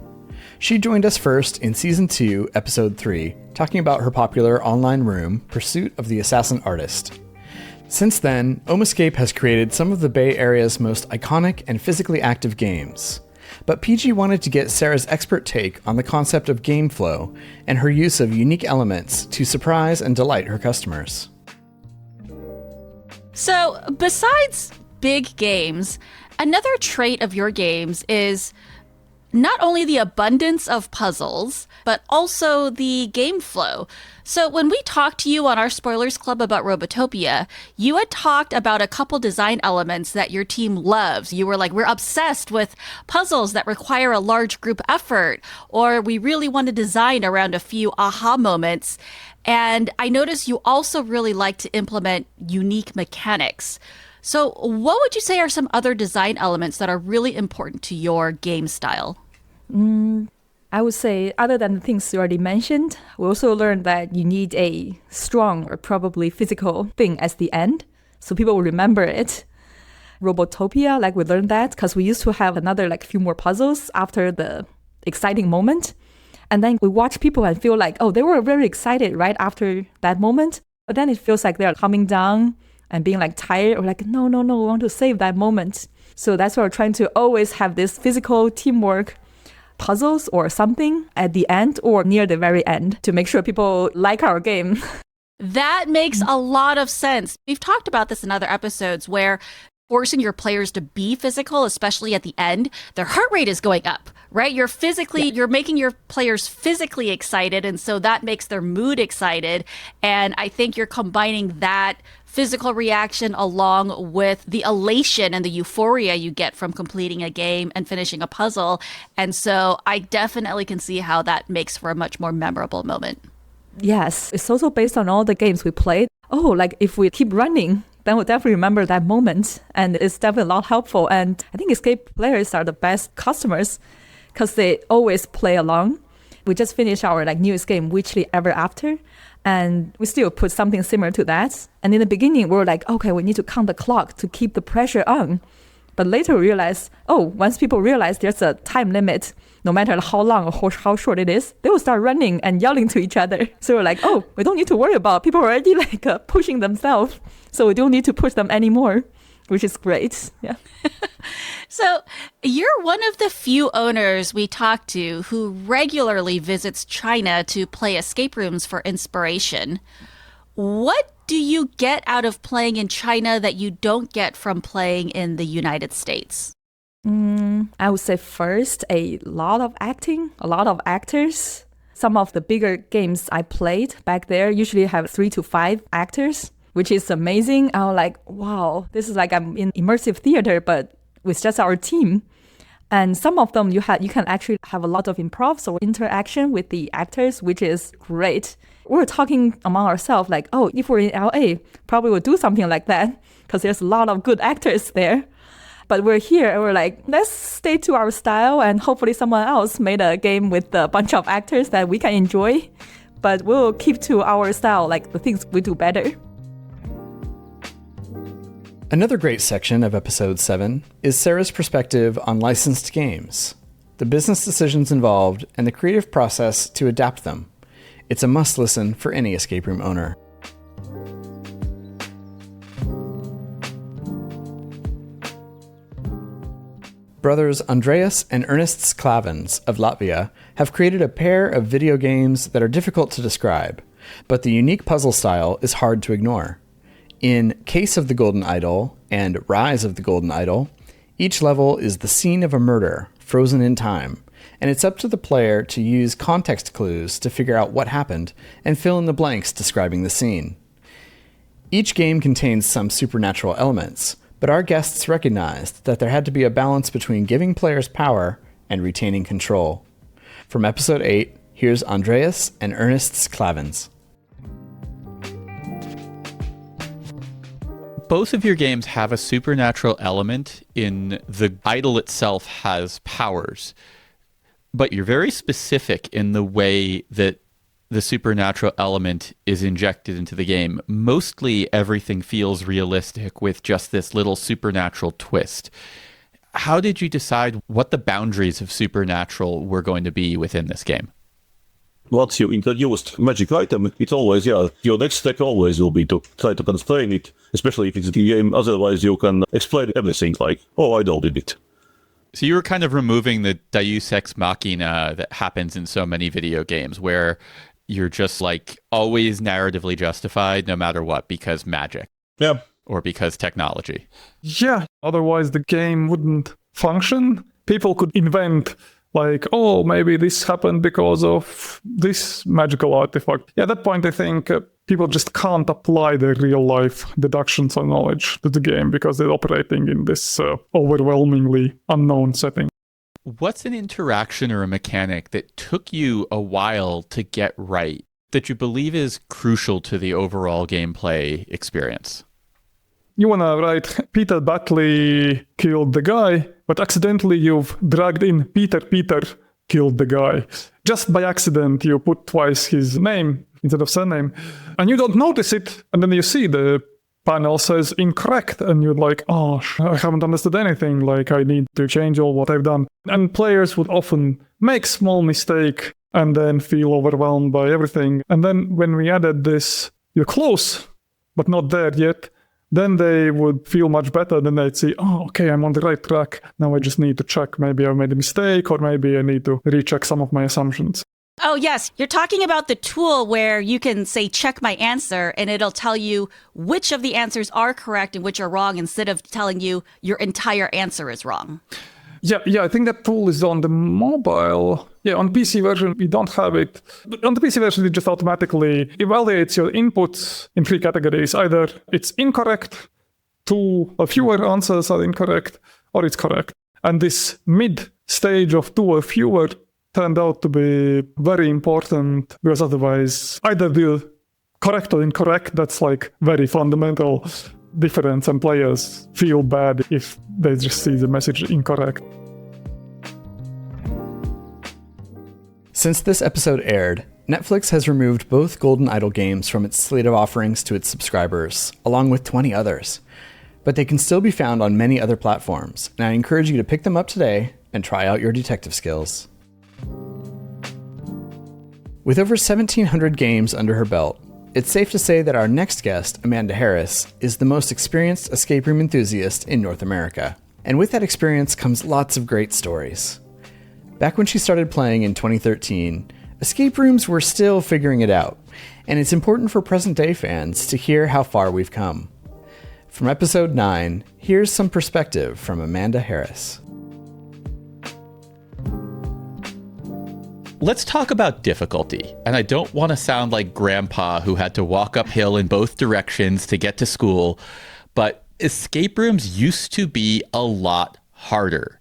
She joined us first in Season 2, Episode 3, talking about her popular online room, Pursuit of the Assassin Artist. Since then, Homescape has created some of the Bay Area's most iconic and physically active games. But PG wanted to get Sarah's expert take on the concept of game flow and her use of unique elements to surprise and delight her customers. So, besides big games, another trait of your games is not only the abundance of puzzles, but also the game flow. So when we talked to you on our Spoilers Club about Robotopia, you had talked about a couple design elements that your team loves. You were like, we're obsessed with puzzles that require a large group effort, or we really want to design around a few aha moments. And I noticed you also really like to implement unique mechanics. So what would you say are some other design elements that are really important to your game style? I would say, other than the things you already mentioned, we also learned that you need a strong or probably physical thing as the end, so people will remember it. Robotopia, like we learned that because we used to have another few more puzzles after the exciting moment. And then we watch people and feel like, oh, they were very excited right after that moment. But then it feels like they're calming down and being tired or no, we want to save that moment. So that's why we're trying to always have this physical teamwork puzzles or something at the end or near the very end to make sure people like our game. That makes a lot of sense. We've talked about this in other episodes where forcing your players to be physical, especially at the end, their heart rate is going up, right? You're making your players physically excited, and so that makes their mood excited. And I think you're combining that physical reaction along with the elation and the euphoria you get from completing a game and finishing a puzzle. And so I definitely can see how that makes for a much more memorable moment. Yes, it's also based on all the games we played. Oh, if we keep running, then we'll definitely remember that moment. And it's definitely a lot helpful. And I think escape players are the best customers because they always play along. We just finished our newest game, Witchly Ever After. And we still put something similar to that. And in the beginning, we were okay, we need to count the clock to keep the pressure on. But later we realized, once people realize there's a time limit, no matter how long or how short it is, they will start running and yelling to each other. So we're we don't need to worry about people already pushing themselves. So we don't need to push them anymore, which is great. Yeah. So you're one of the few owners we talk to who regularly visits China to play escape rooms for inspiration. What do you get out of playing in China that you don't get from playing in the United States? I would say first, a lot of acting, a lot of actors. Some of the bigger games I played back there usually have 3 to 5 actors, which is amazing. I was wow, this is I'm in immersive theater, but with just our team. And some of them you can actually have a lot of improv or interaction with the actors, which is great. We were talking among ourselves like, oh, if we're in LA, probably we'll do something like that because there's a lot of good actors there. But we're here and we're like, let's stay to our style and hopefully someone else made a game with a bunch of actors that we can enjoy. But we'll keep to our style, like the things we do better. Another great section of episode 7 is Sarah's perspective on licensed games, the business decisions involved, and the creative process to adapt them. It's a must listen for any escape room owner. Brothers Andreas and Ernest Sklavens of Latvia have created a pair of video games that are difficult to describe, but the unique puzzle style is hard to ignore. In Case of the Golden Idol and Rise of the Golden Idol, each level is the scene of a murder, frozen in time, and it's up to the player to use context clues to figure out what happened and fill in the blanks describing the scene. Each game contains some supernatural elements, but our guests recognized that there had to be a balance between giving players power and retaining control. From episode 8, here's Andreas and Ernest Sklavens. Both of your games have a supernatural element in the idol itself has powers, but you're very specific in the way that the supernatural element is injected into the game. Mostly everything feels realistic with just this little supernatural twist. How did you decide what the boundaries of supernatural were going to be within this game? Once you introduced magic item, it's always, your next step always will be to try to constrain it, especially if it's a game. Otherwise, you can explain everything like, oh, I did it. So you were kind of removing the deus ex machina that happens in so many video games where you're just like always narratively justified no matter what because magic. Yeah. Or because technology. Yeah, otherwise the game wouldn't function. People could invent like, oh, maybe this happened because of this magical artifact. Yeah, at that point, I think people just can't apply their real-life deductions or knowledge to the game because they're operating in this overwhelmingly unknown setting. What's an interaction or a mechanic that took you a while to get right that you believe is crucial to the overall gameplay experience? You want to write Peter Buckley killed the guy, but accidentally you've dragged in Peter killed the guy. Just by accident, you put twice his name instead of surname, and you don't notice it, and then you see the panel says incorrect, and you're like, oh, I haven't understood anything, like I need to change all what I've done. And players would often make small mistake and then feel overwhelmed by everything. And then when we added this, you're close, but not there yet, then they would feel much better. Then they'd see, oh, okay, I'm on the right track. Now I just need to check. Maybe I made a mistake, or maybe I need to recheck some of my assumptions. Oh, yes. You're talking about the tool where you can say, check my answer, and it'll tell you which of the answers are correct and which are wrong, instead of telling you your entire answer is wrong. Yeah, I think that tool is on the mobile. Yeah, on the PC version, we don't have it. On the PC version, it just automatically evaluates your inputs in 3 categories. Either it's incorrect, 2 or fewer answers are incorrect, or it's correct. And this mid stage of 2 or fewer turned out to be very important, because otherwise, either the correct or incorrect, that's like very fundamental difference, and players feel bad if they just see the message incorrect. Since this episode aired, Netflix has removed both Golden Idol games from its slate of offerings to its subscribers, along with 20 others. But they can still be found on many other platforms, and I encourage you to pick them up today and try out your detective skills. With over 1,700 games under her belt, it's safe to say that our next guest, Amanda Harris, is the most experienced escape room enthusiast in North America. And with that experience comes lots of great stories. Back when she started playing in 2013, escape rooms were still figuring it out, and it's important for present-day fans to hear how far we've come. From episode 9, here's some perspective from Amanda Harris. Let's talk about difficulty. And I don't want to sound like grandpa who had to walk uphill in both directions to get to school, but escape rooms used to be a lot harder.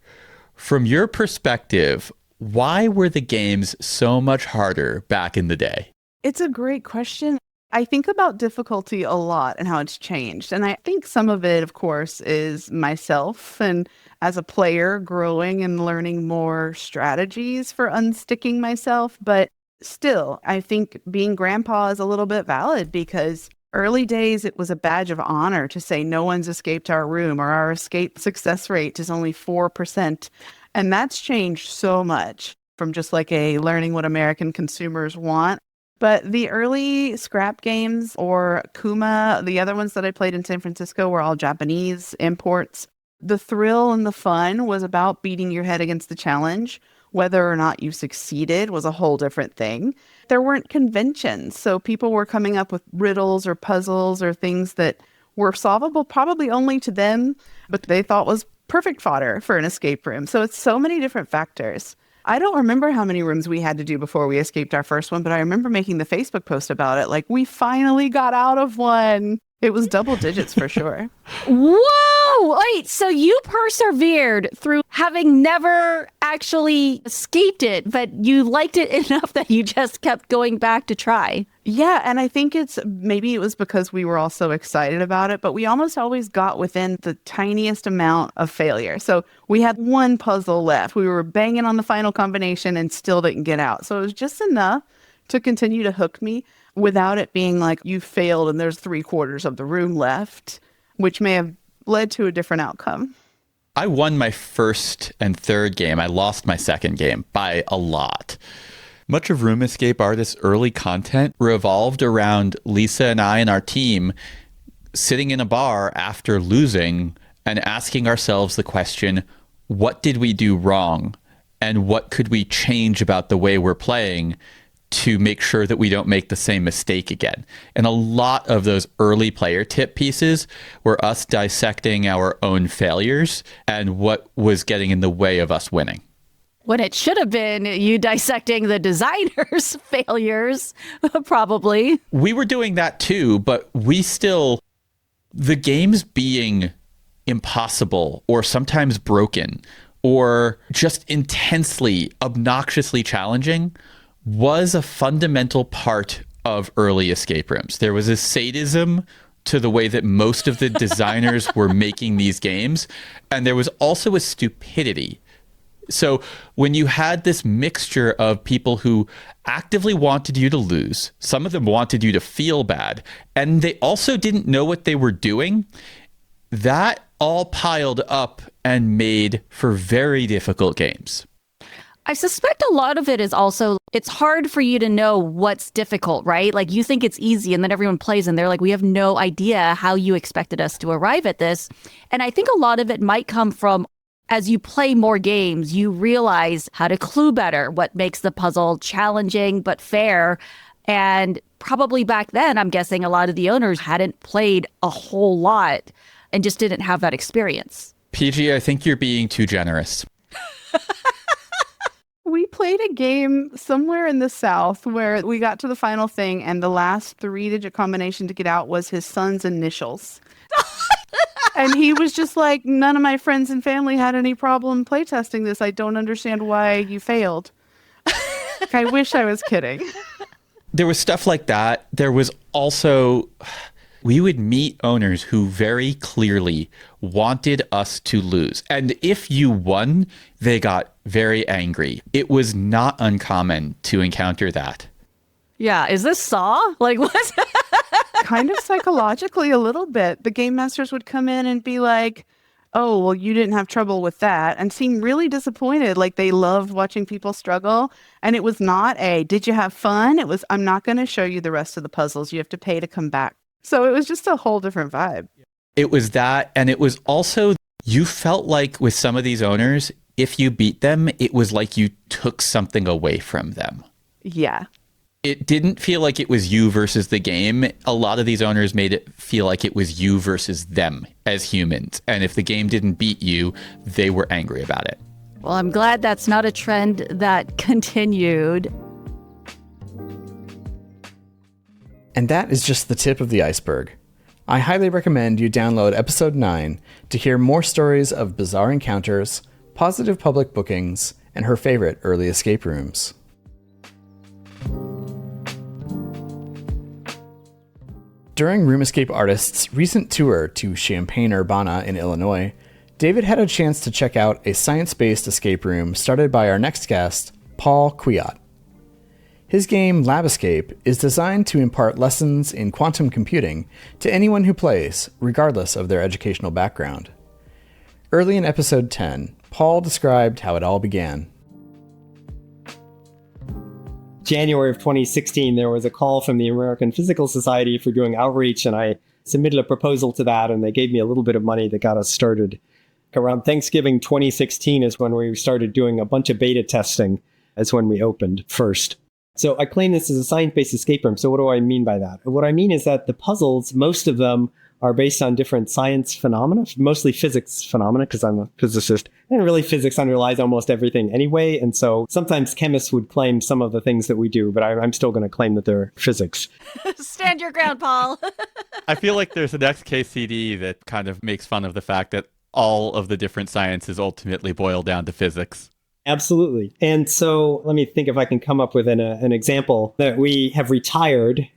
From your perspective, why were the games so much harder back in the day? It's a great question. I think about difficulty a lot and how it's changed. And I think some of it, of course, is myself and as a player growing and learning more strategies for unsticking myself. But still, I think being grandpa is a little bit valid because early days, it was a badge of honor to say no one's escaped our room or our escape success rate is only 4%. And that's changed so much from just like a learning what American consumers want. But the early scrap games or Kuma, the other ones that I played in San Francisco were all Japanese imports. The thrill and the fun was about beating your head against the challenge. Whether or not you succeeded was a whole different thing. There weren't conventions, so people were coming up with riddles or puzzles or things that were solvable probably only to them, but they thought was perfect fodder for an escape room. So it's so many different factors. I don't remember how many rooms we had to do before we escaped our first one, but I remember making the Facebook post about it. Like, we finally got out of one. It was double digits for sure. Whoa! Wait, so you persevered through having never actually escaped it, but you liked it enough that you just kept going back to try. Yeah, and I think maybe it was because we were all so excited about it, but we almost always got within the tiniest amount of failure. So we had one puzzle left. We were banging on the final combination and still didn't get out. So it was just enough to continue to hook me without it being like you failed and there's 3/4 of the room left, which may have led to a different outcome. I won my first and third game. I lost my second game by a lot. Much of Room Escape Artist's early content revolved around Lisa and I and our team sitting in a bar after losing and asking ourselves the question, what did we do wrong? And what could we change about the way we're playing to make sure that we don't make the same mistake again? And a lot of those early player tip pieces were us dissecting our own failures and what was getting in the way of us winning. When it should have been you dissecting the designer's failures, probably. We were doing that too, but the games being impossible or sometimes broken or just intensely, obnoxiously challenging was a fundamental part of early escape rooms. There was a sadism to the way that most of the designers were making these games, and there was also a stupidity. So when you had this mixture of people who actively wanted you to lose, some of them wanted you to feel bad, and they also didn't know what they were doing, that all piled up and made for very difficult games. I suspect a lot of it is also, it's hard for you to know what's difficult, right? Like you think it's easy and then everyone plays and they're like, we have no idea how you expected us to arrive at this. And I think a lot of it might come from as you play more games, you realize how to clue better, what makes the puzzle challenging but fair. And probably back then, I'm guessing a lot of the owners hadn't played a whole lot and just didn't have that experience. PG, I think you're being too generous. We played a game somewhere in the South where we got to the final thing and the last 3-digit combination to get out was his son's initials. And he was just like, none of my friends and family had any problem playtesting this. I don't understand why you failed. I wish I was kidding. There was stuff like that. There was also, we would meet owners who very clearly wanted us to lose. And if you won, they got very angry. It was not uncommon to encounter that. Yeah, is this Saw? Like, what? Kind of psychologically a little bit. The game masters would come in and be like, oh, well, you didn't have trouble with that, and seem really disappointed. Like they loved watching people struggle. And it was not did you have fun? It was, I'm not going to show you the rest of the puzzles. You have to pay to come back. So it was just a whole different vibe. It was that. And it was also, you felt like with some of these owners, if you beat them, it was like you took something away from them. Yeah. It didn't feel like it was you versus the game. A lot of these owners made it feel like it was you versus them as humans. And if the game didn't beat you, they were angry about it. Well, I'm glad that's not a trend that continued. And that is just the tip of the iceberg. I highly recommend you download episode 9 to hear more stories of bizarre encounters, positive public bookings, and her favorite early escape rooms. During Room Escape Artists' recent tour to Champaign-Urbana in Illinois, David had a chance to check out a science-based escape room started by our next guest, Paul Kwiat. His game, Lab Escape, is designed to impart lessons in quantum computing to anyone who plays, regardless of their educational background. Early in episode 10, Paul described how it all began. January of 2016, there was a call from the American Physical Society for doing outreach, and I submitted a proposal to that, and they gave me a little bit of money that got us started. Around Thanksgiving 2016 is when we started doing a bunch of beta testing, as when we opened first. So I claim this as a science-based escape room. So what do I mean by that? What I mean is that the puzzles, most of them are based on different science phenomena, mostly physics phenomena, because I'm a physicist. And really physics underlies almost everything anyway. And so sometimes chemists would claim some of the things that we do, but I'm still going to claim that they're physics. Stand your ground, Paul. I feel like there's an XKCD that kind of makes fun of the fact that all of the different sciences ultimately boil down to physics. Absolutely. And so let me think if I can come up with an example that we have retired.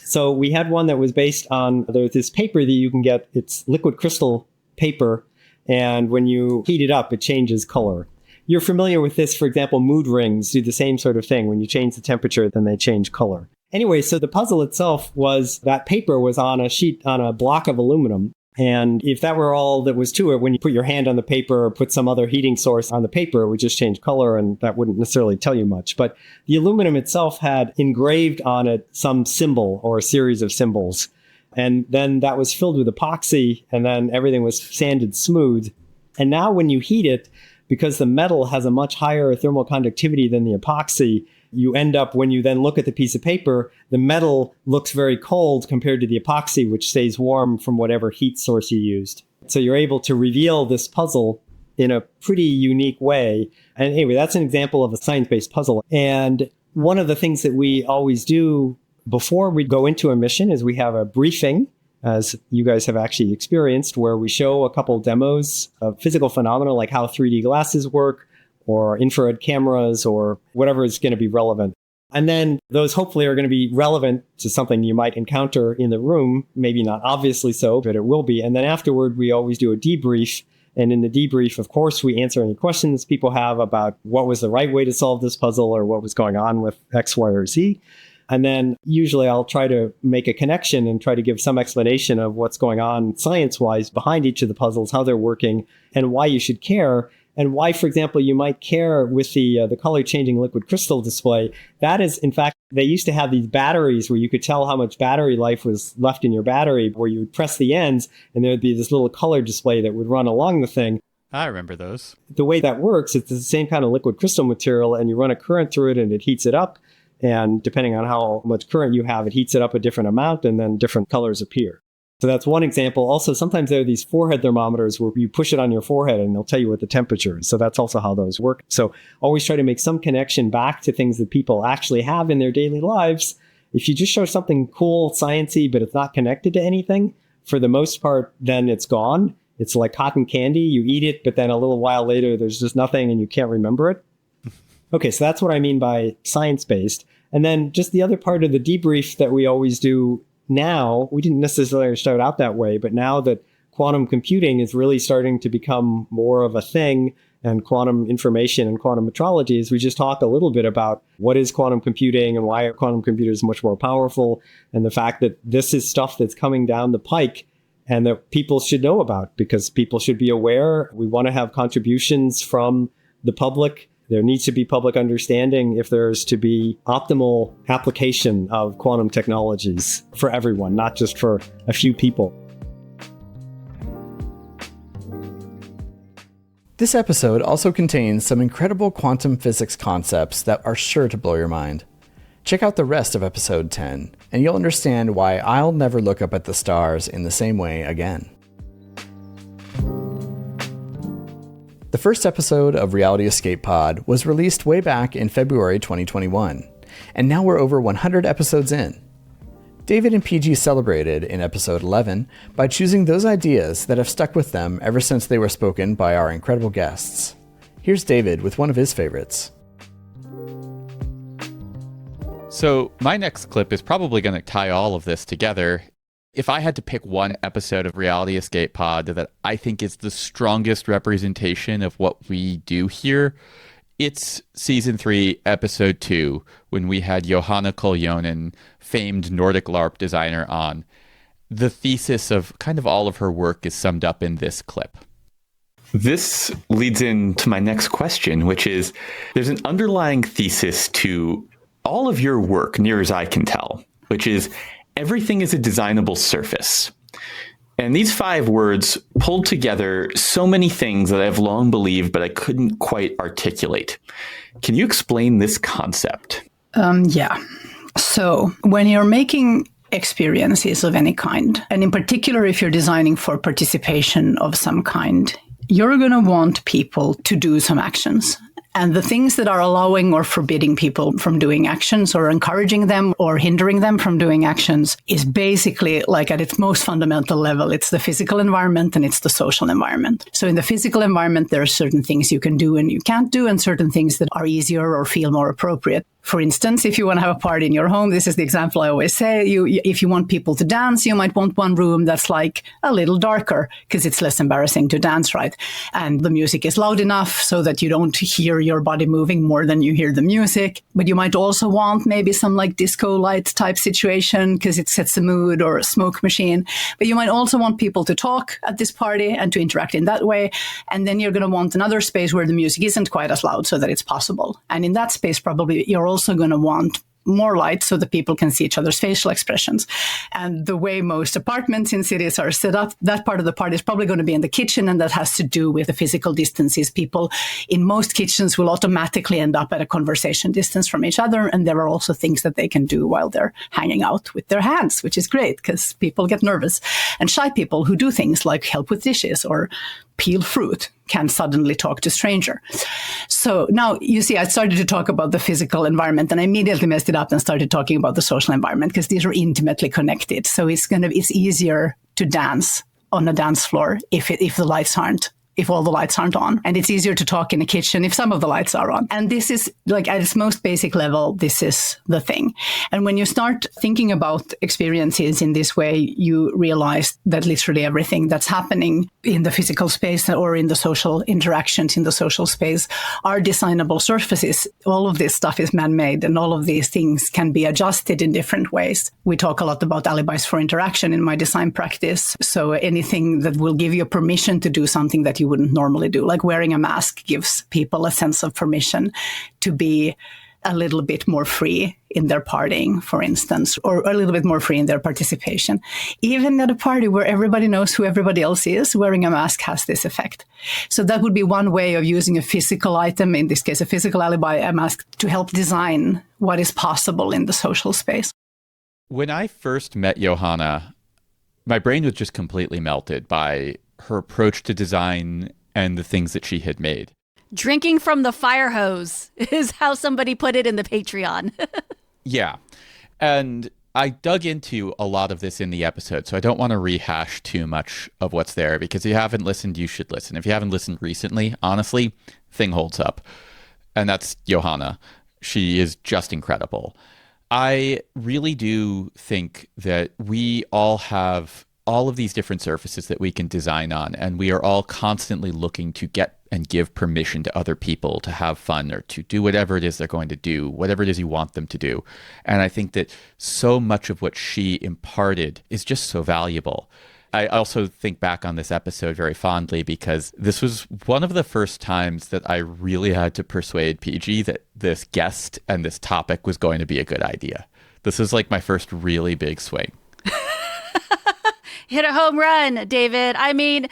So we had one that was based on this paper that you can get. It's liquid crystal paper. And when you heat it up, it changes color. You're familiar with this. For example, mood rings do the same sort of thing. When you change the temperature, then they change color. Anyway, so the puzzle itself was that paper was on a block of aluminum. And if that were all that was to it, when you put your hand on the paper or put some other heating source on the paper, it would just change color, and that wouldn't necessarily tell you much. But the aluminum itself had engraved on it some symbol or a series of symbols. And then that was filled with epoxy, and then everything was sanded smooth. And now when you heat it, because the metal has a much higher thermal conductivity than the epoxy, you end up, when you then look at the piece of paper, the metal looks very cold compared to the epoxy, which stays warm from whatever heat source you used. So you're able to reveal this puzzle in a pretty unique way. And anyway, that's an example of a science-based puzzle. And one of the things that we always do before we go into a mission is we have a briefing, as you guys have actually experienced, where we show a couple demos of physical phenomena like how 3D glasses work, or infrared cameras, or whatever is going to be relevant. And then those hopefully are going to be relevant to something you might encounter in the room, maybe not obviously so, but it will be. And then afterward, we always do a debrief. And in the debrief, of course, we answer any questions people have about what was the right way to solve this puzzle or what was going on with X, Y, or Z. And then usually I'll try to make a connection and try to give some explanation of what's going on science-wise behind each of the puzzles, how they're working, and why you should care. And why, for example, you might care with the color-changing liquid crystal display. That is, in fact, they used to have these batteries where you could tell how much battery life was left in your battery, where you would press the ends, and there would be this little color display that would run along the thing. I remember those. The way that works, it's the same kind of liquid crystal material, and you run a current through it, and it heats it up. And depending on how much current you have, it heats it up a different amount, and then different colors appear. So that's one example. Also, sometimes there are these forehead thermometers where you push it on your forehead and they'll tell you what the temperature is. So that's also how those work. So always try to make some connection back to things that people actually have in their daily lives. If you just show something cool, sciencey, but it's not connected to anything, for the most part, then it's gone. It's like cotton candy. You eat it, but then a little while later, there's just nothing and you can't remember it. Okay, so that's what I mean by science-based. And then just the other part of the debrief that we always do now, we didn't necessarily start out that way, but now that quantum computing is really starting to become more of a thing, and quantum information and quantum metrology, is we just talk a little bit about what is quantum computing and why quantum computers are much more powerful, and the fact that this is stuff that's coming down the pike and that people should know about because people should be aware. We want to have contributions from the public. There needs to be public understanding if there's to be optimal application of quantum technologies for everyone, not just for a few people. This episode also contains some incredible quantum physics concepts that are sure to blow your mind. Check out the rest of episode 10, and you'll understand why I'll never look up at the stars in the same way again. The first episode of Reality Escape Pod was released way back in February 2021, and now we're over 100 episodes in. David and PG celebrated in episode 11 by choosing those ideas that have stuck with them ever since they were spoken by our incredible guests. Here's David with one of his favorites. So my next clip is probably going to tie all of this together. If I had to pick one episode of Reality Escape Pod that I think is the strongest representation of what we do here, it's season 3, episode 2, when we had Johanna Koljonen, famed Nordic LARP designer, on. The thesis of kind of all of her work is summed up in this clip. This leads into my next question, which is, there's an underlying thesis to all of your work, near as I can tell, which is everything is a designable surface. And these 5 words pulled together so many things that I've long believed, but I couldn't quite articulate. Can you explain this concept? Yeah. So when you're making experiences of any kind, and in particular, if you're designing for participation of some kind, you're going to want people to do some actions. And the things that are allowing or forbidding people from doing actions or encouraging them or hindering them from doing actions is basically, like at its most fundamental level, it's the physical environment and it's the social environment. So in the physical environment, there are certain things you can do and you can't do, and certain things that are easier or feel more appropriate. For instance, if you want to have a party in your home, this is the example I always say, if you want people to dance, you might want one room that's like a little darker because it's less embarrassing to dance, right? And the music is loud enough so that you don't hear your body moving more than you hear the music. But you might also want maybe some like disco light type situation because it sets the mood, or a smoke machine. But you might also want people to talk at this party and to interact in that way. And then you're going to want another space where the music isn't quite as loud so that it's possible. And in that space, probably you're also going to want more light so that people can see each other's facial expressions. And the way most apartments in cities are set up, that part of the party is probably going to be in the kitchen, and that has to do with the physical distances. People in most kitchens will automatically end up at a conversation distance from each other, and there are also things that they can do while they're hanging out with their hands, which is great because people get nervous. And shy people who do things like help with dishes or peel fruit can suddenly talk to stranger. So now you see, I started to talk about the physical environment and I immediately messed it up and started talking about the social environment because these are intimately connected. So it's easier to dance on a dance floor if all the lights aren't on. And it's easier to talk in a kitchen if some of the lights are on. And this is like at its most basic level, this is the thing. And when you start thinking about experiences in this way, you realize that literally everything that's happening in the physical space or in the social interactions in the social space are designable surfaces. All of this stuff is man-made and all of these things can be adjusted in different ways. We talk a lot about alibis for interaction in my design practice. So anything that will give you permission to do something that you wouldn't normally do, like wearing a mask gives people a sense of permission to be a little bit more free in their partying, for instance, or a little bit more free in their participation. Even at a party where everybody knows who everybody else is, wearing a mask has this effect. So that would be one way of using a physical item, in this case, a physical alibi, a mask, to help design what is possible in the social space. When I first met Johanna, my brain was just completely melted by her approach to design and the things that she had made. Drinking from the fire hose is how somebody put it in the Patreon. Yeah. And I dug into a lot of this in the episode, so I don't want to rehash too much of what's there, because if you haven't listened, you should listen. If you haven't listened recently, honestly, thing holds up. And that's Johanna. She is just incredible. I really do think that we all have all of these different surfaces that we can design on, and we are all constantly looking to get and give permission to other people to have fun or to do whatever it is they're going to do, whatever it is you want them to do. And I think that so much of what she imparted is just so valuable. I also think back on this episode very fondly because this was one of the first times that I really had to persuade PG that this guest and this topic was going to be a good idea. This was like my first really big swing. Hit a home run, David. I mean,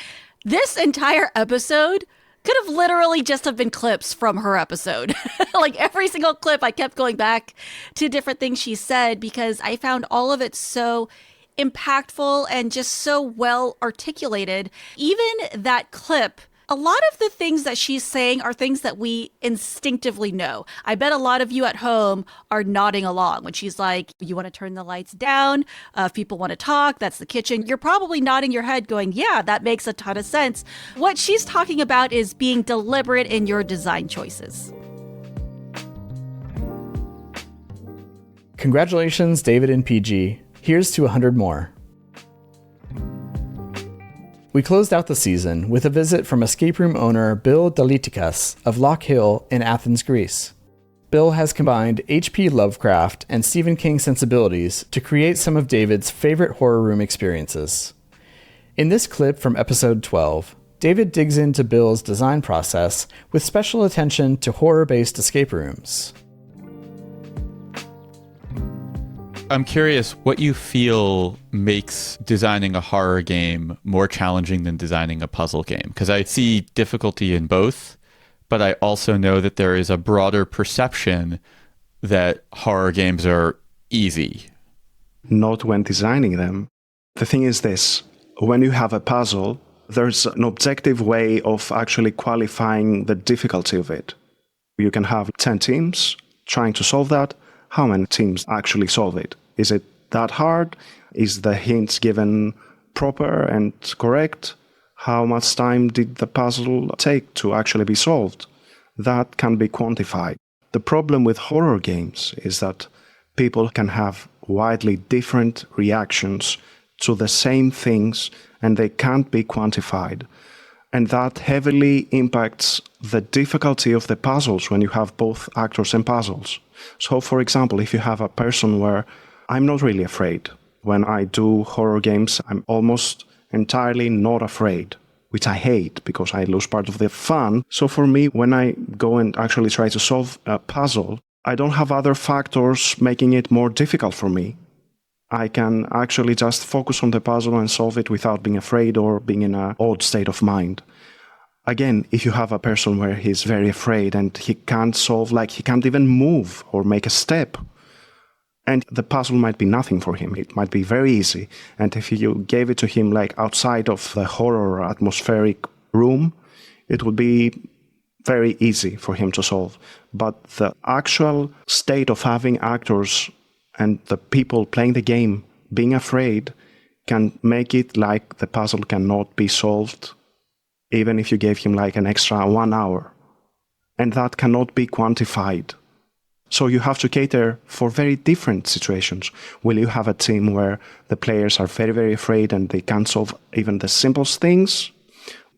this entire episode could have literally just have been clips from her episode. Like every single clip, I kept going back to different things she said because I found all of it so impactful and just so well articulated. Even that clip a lot of the things that she's saying are things that we instinctively know. I bet a lot of you at home are nodding along when she's like, you want to turn the lights down? If people want to talk, that's the kitchen. You're probably nodding your head going, yeah, that makes a ton of sense. What she's talking about is being deliberate in your design choices. Congratulations, David and PG. Here's to 100 more. We closed out the season with a visit from escape room owner Bill Dalitikas of Lock Hill in Athens, Greece. Bill has combined H.P. Lovecraft and Stephen King sensibilities to create some of David's favorite horror room experiences. In this clip from episode 12, David digs into Bill's design process with special attention to horror-based escape rooms. I'm curious what you feel makes designing a horror game more challenging than designing a puzzle game, because I see difficulty in both, but I also know that there is a broader perception that horror games are easy. Not when designing them. The thing is this, when you have a puzzle, there's an objective way of actually qualifying the difficulty of it. You can have 10 teams trying to solve that. How many teams actually solve it? Is it that hard? Is the hints given proper and correct? How much time did the puzzle take to actually be solved? That can be quantified. The problem with horror games is that people can have widely different reactions to the same things, and they can't be quantified. And that heavily impacts the difficulty of the puzzles when you have both actors and puzzles. So, for example, if you have a person where I'm not really afraid. When I do horror games, I'm almost entirely not afraid, which I hate because I lose part of the fun. So for me, when I go and actually try to solve a puzzle, I don't have other factors making it more difficult for me. I can actually just focus on the puzzle and solve it without being afraid or being in an odd state of mind. Again, if you have a person where he's very afraid and he can't solve, like he can't even move or make a step, and the puzzle might be nothing for him. It might be very easy. And if you gave it to him like outside of the horror atmospheric room, it would be very easy for him to solve. But the actual state of having actors and the people playing the game being afraid can make it like the puzzle cannot be solved, even if you gave him like an extra 1 hour. And that cannot be quantified. So you have to cater for very different situations. Will you have a team where the players are very, very afraid and they can't solve even the simplest things?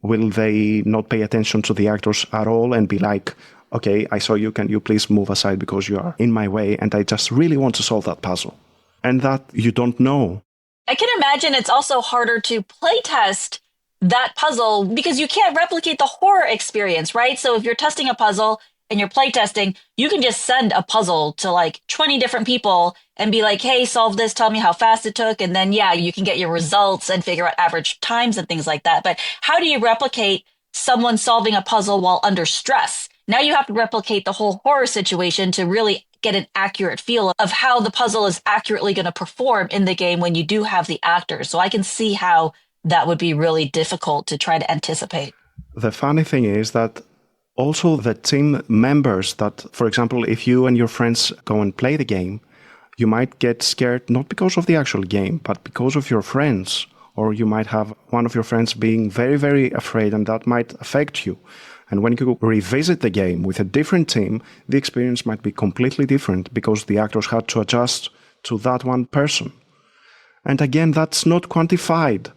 Will they not pay attention to the actors at all and be like, okay, I saw you, can you please move aside because you are in my way and I just really want to solve that puzzle? And that you don't know. I can imagine it's also harder to playtest that puzzle because you can't replicate the horror experience, right? So if you're testing a puzzle and you're playtesting, you can just send a puzzle to like 20 different people and be like, hey, solve this, tell me how fast it took. And then, yeah, you can get your results and figure out average times and things like that. But how do you replicate someone solving a puzzle while under stress? Now you have to replicate the whole horror situation to really get an accurate feel of how the puzzle is accurately going to perform in the game when you do have the actors. So I can see how that would be really difficult to try to anticipate. The funny thing is that also the team members that, for example, if you and your friends go and play the game, you might get scared not because of the actual game, but because of your friends. Or you might have one of your friends being very, very afraid, and that might affect you. And when you revisit the game with a different team, the experience might be completely different because the actors had to adjust to that one person. And again, that's not quantified.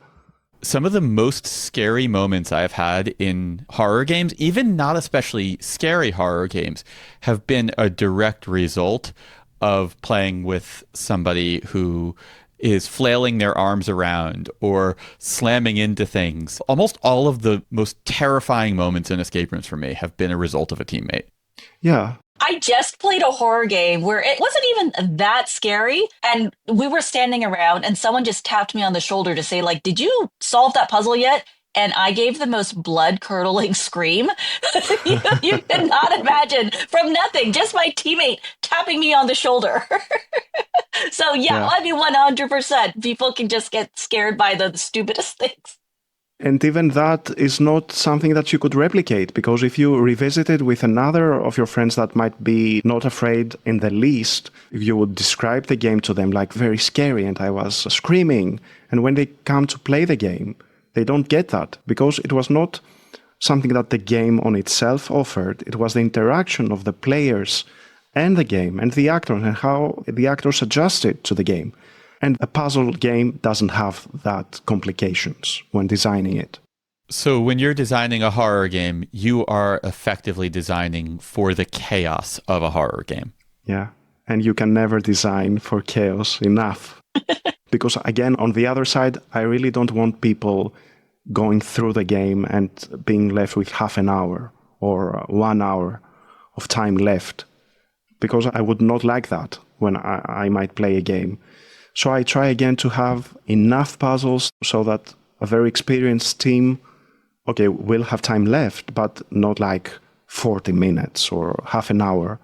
Some of the most scary moments I've had in horror games, even not especially scary horror games, have been a direct result of playing with somebody who is flailing their arms around or slamming into things. Almost all of the most terrifying moments in escape rooms for me have been a result of a teammate. Yeah. I just played a horror game where it wasn't even that scary. And we were standing around and someone just tapped me on the shoulder to say, like, did you solve that puzzle yet? And I gave the most blood-curdling scream you could not imagine from nothing. Just my teammate tapping me on the shoulder. So, yeah, I mean, 100%. People can just get scared by the stupidest things. And even that is not something that you could replicate, because if you revisit it with another of your friends that might be not afraid in the least, you would describe the game to them like very scary and I was screaming. And when they come to play the game, they don't get that, because it was not something that the game on itself offered. It was the interaction of the players and the game and the actors and how the actors adjusted to the game. And a puzzle game doesn't have that complications when designing it. So when you're designing a horror game, you are effectively designing for the chaos of a horror game. Yeah. And you can never design for chaos enough. Because again, on the other side, I really don't want people going through the game and being left with half an hour or 1 hour of time left. Because I would not like that when I might play a game. So I try again to have enough puzzles so that a very experienced team, okay, will have time left, but not like 40 minutes or half an hour.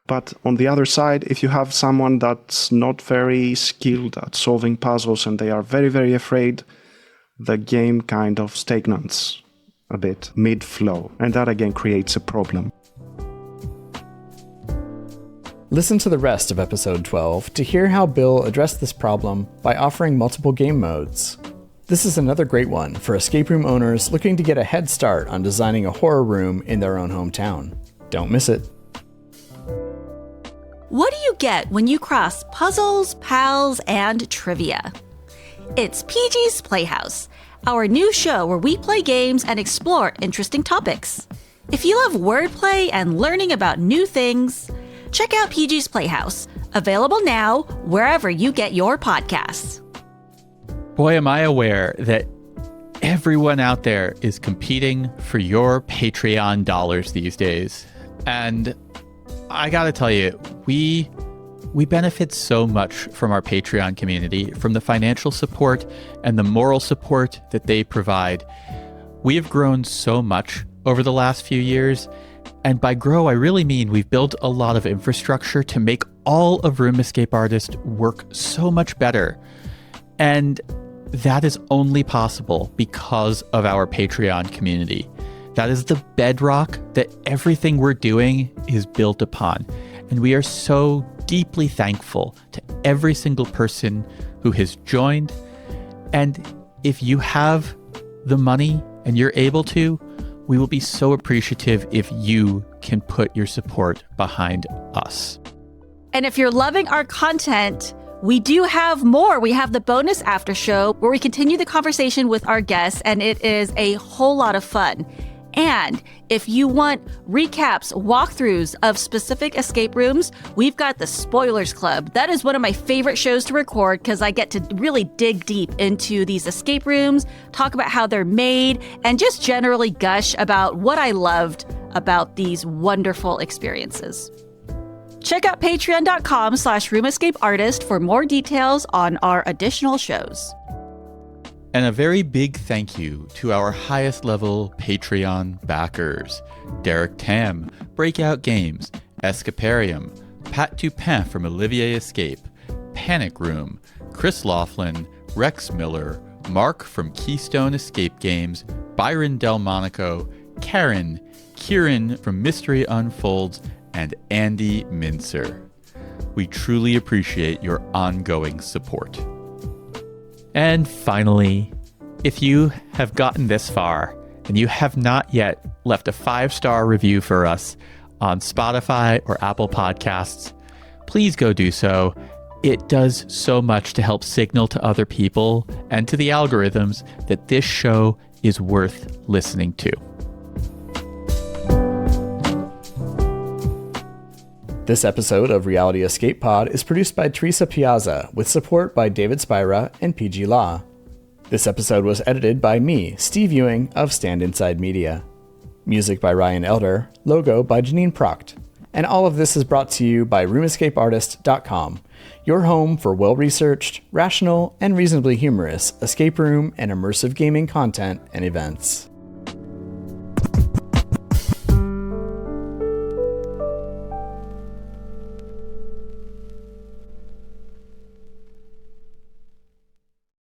But on the other side, if you have someone that's not very skilled at solving puzzles and they are very, very afraid, the game kind of stagnates a bit mid-flow. And that again creates a problem. Listen to the rest of episode 12 to hear how Bill addressed this problem by offering multiple game modes. This is another great one for escape room owners looking to get a head start on designing a horror room in their own hometown. Don't miss it. What do you get when you cross puzzles, pals, and trivia? It's PG's Playhouse, our new show where we play games and explore interesting topics. If you love wordplay and learning about new things, check out PG's Playhouse, available now wherever you get your podcasts. Boy, am I aware that everyone out there is competing for your Patreon dollars these days. And I gotta tell you, we benefit so much from our Patreon community, from the financial support and the moral support that they provide. We have grown so much over the last few years. And by grow, I really mean we've built a lot of infrastructure to make all of Room Escape Artist work so much better. And that is only possible because of our Patreon community. That is the bedrock that everything we're doing is built upon. And we are so deeply thankful to every single person who has joined. And if you have the money and you're able to, we will be so appreciative if you can put your support behind us. And if you're loving our content, we do have more. We have the bonus after show where we continue the conversation with our guests, and it is a whole lot of fun. And if you want recaps, walkthroughs of specific escape rooms, we've got the Spoilers Club. That is one of my favorite shows to record because I get to really dig deep into these escape rooms, talk about how they're made, and just generally gush about what I loved about these wonderful experiences. Check out patreon.com/roomescapeartist for more details on our additional shows. And a very big thank you to our highest level Patreon backers: Derek Tam, Breakout Games, Escaparium, Pat Dupin from Olivier Escape, Panic Room, Chris Laughlin, Rex Miller, Mark from Keystone Escape Games, Byron Delmonico, Karen, Kieran from Mystery Unfolds, and Andy Mincer. We truly appreciate your ongoing support. And finally, if you have gotten this far and you have not yet left a 5-star review for us on Spotify or Apple Podcasts, please go do so. It does so much to help signal to other people and to the algorithms that this show is worth listening to. This episode of Reality Escape Pod is produced by Teresa Piazza with support by David Spira and PG Law. This episode was edited by me, Steve Ewing of Stand Inside Media. Music by Ryan Elder, logo by Janine Proct. And all of this is brought to you by RoomEscapeArtist.com, your home for well-researched, rational, and reasonably humorous escape room and immersive gaming content and events.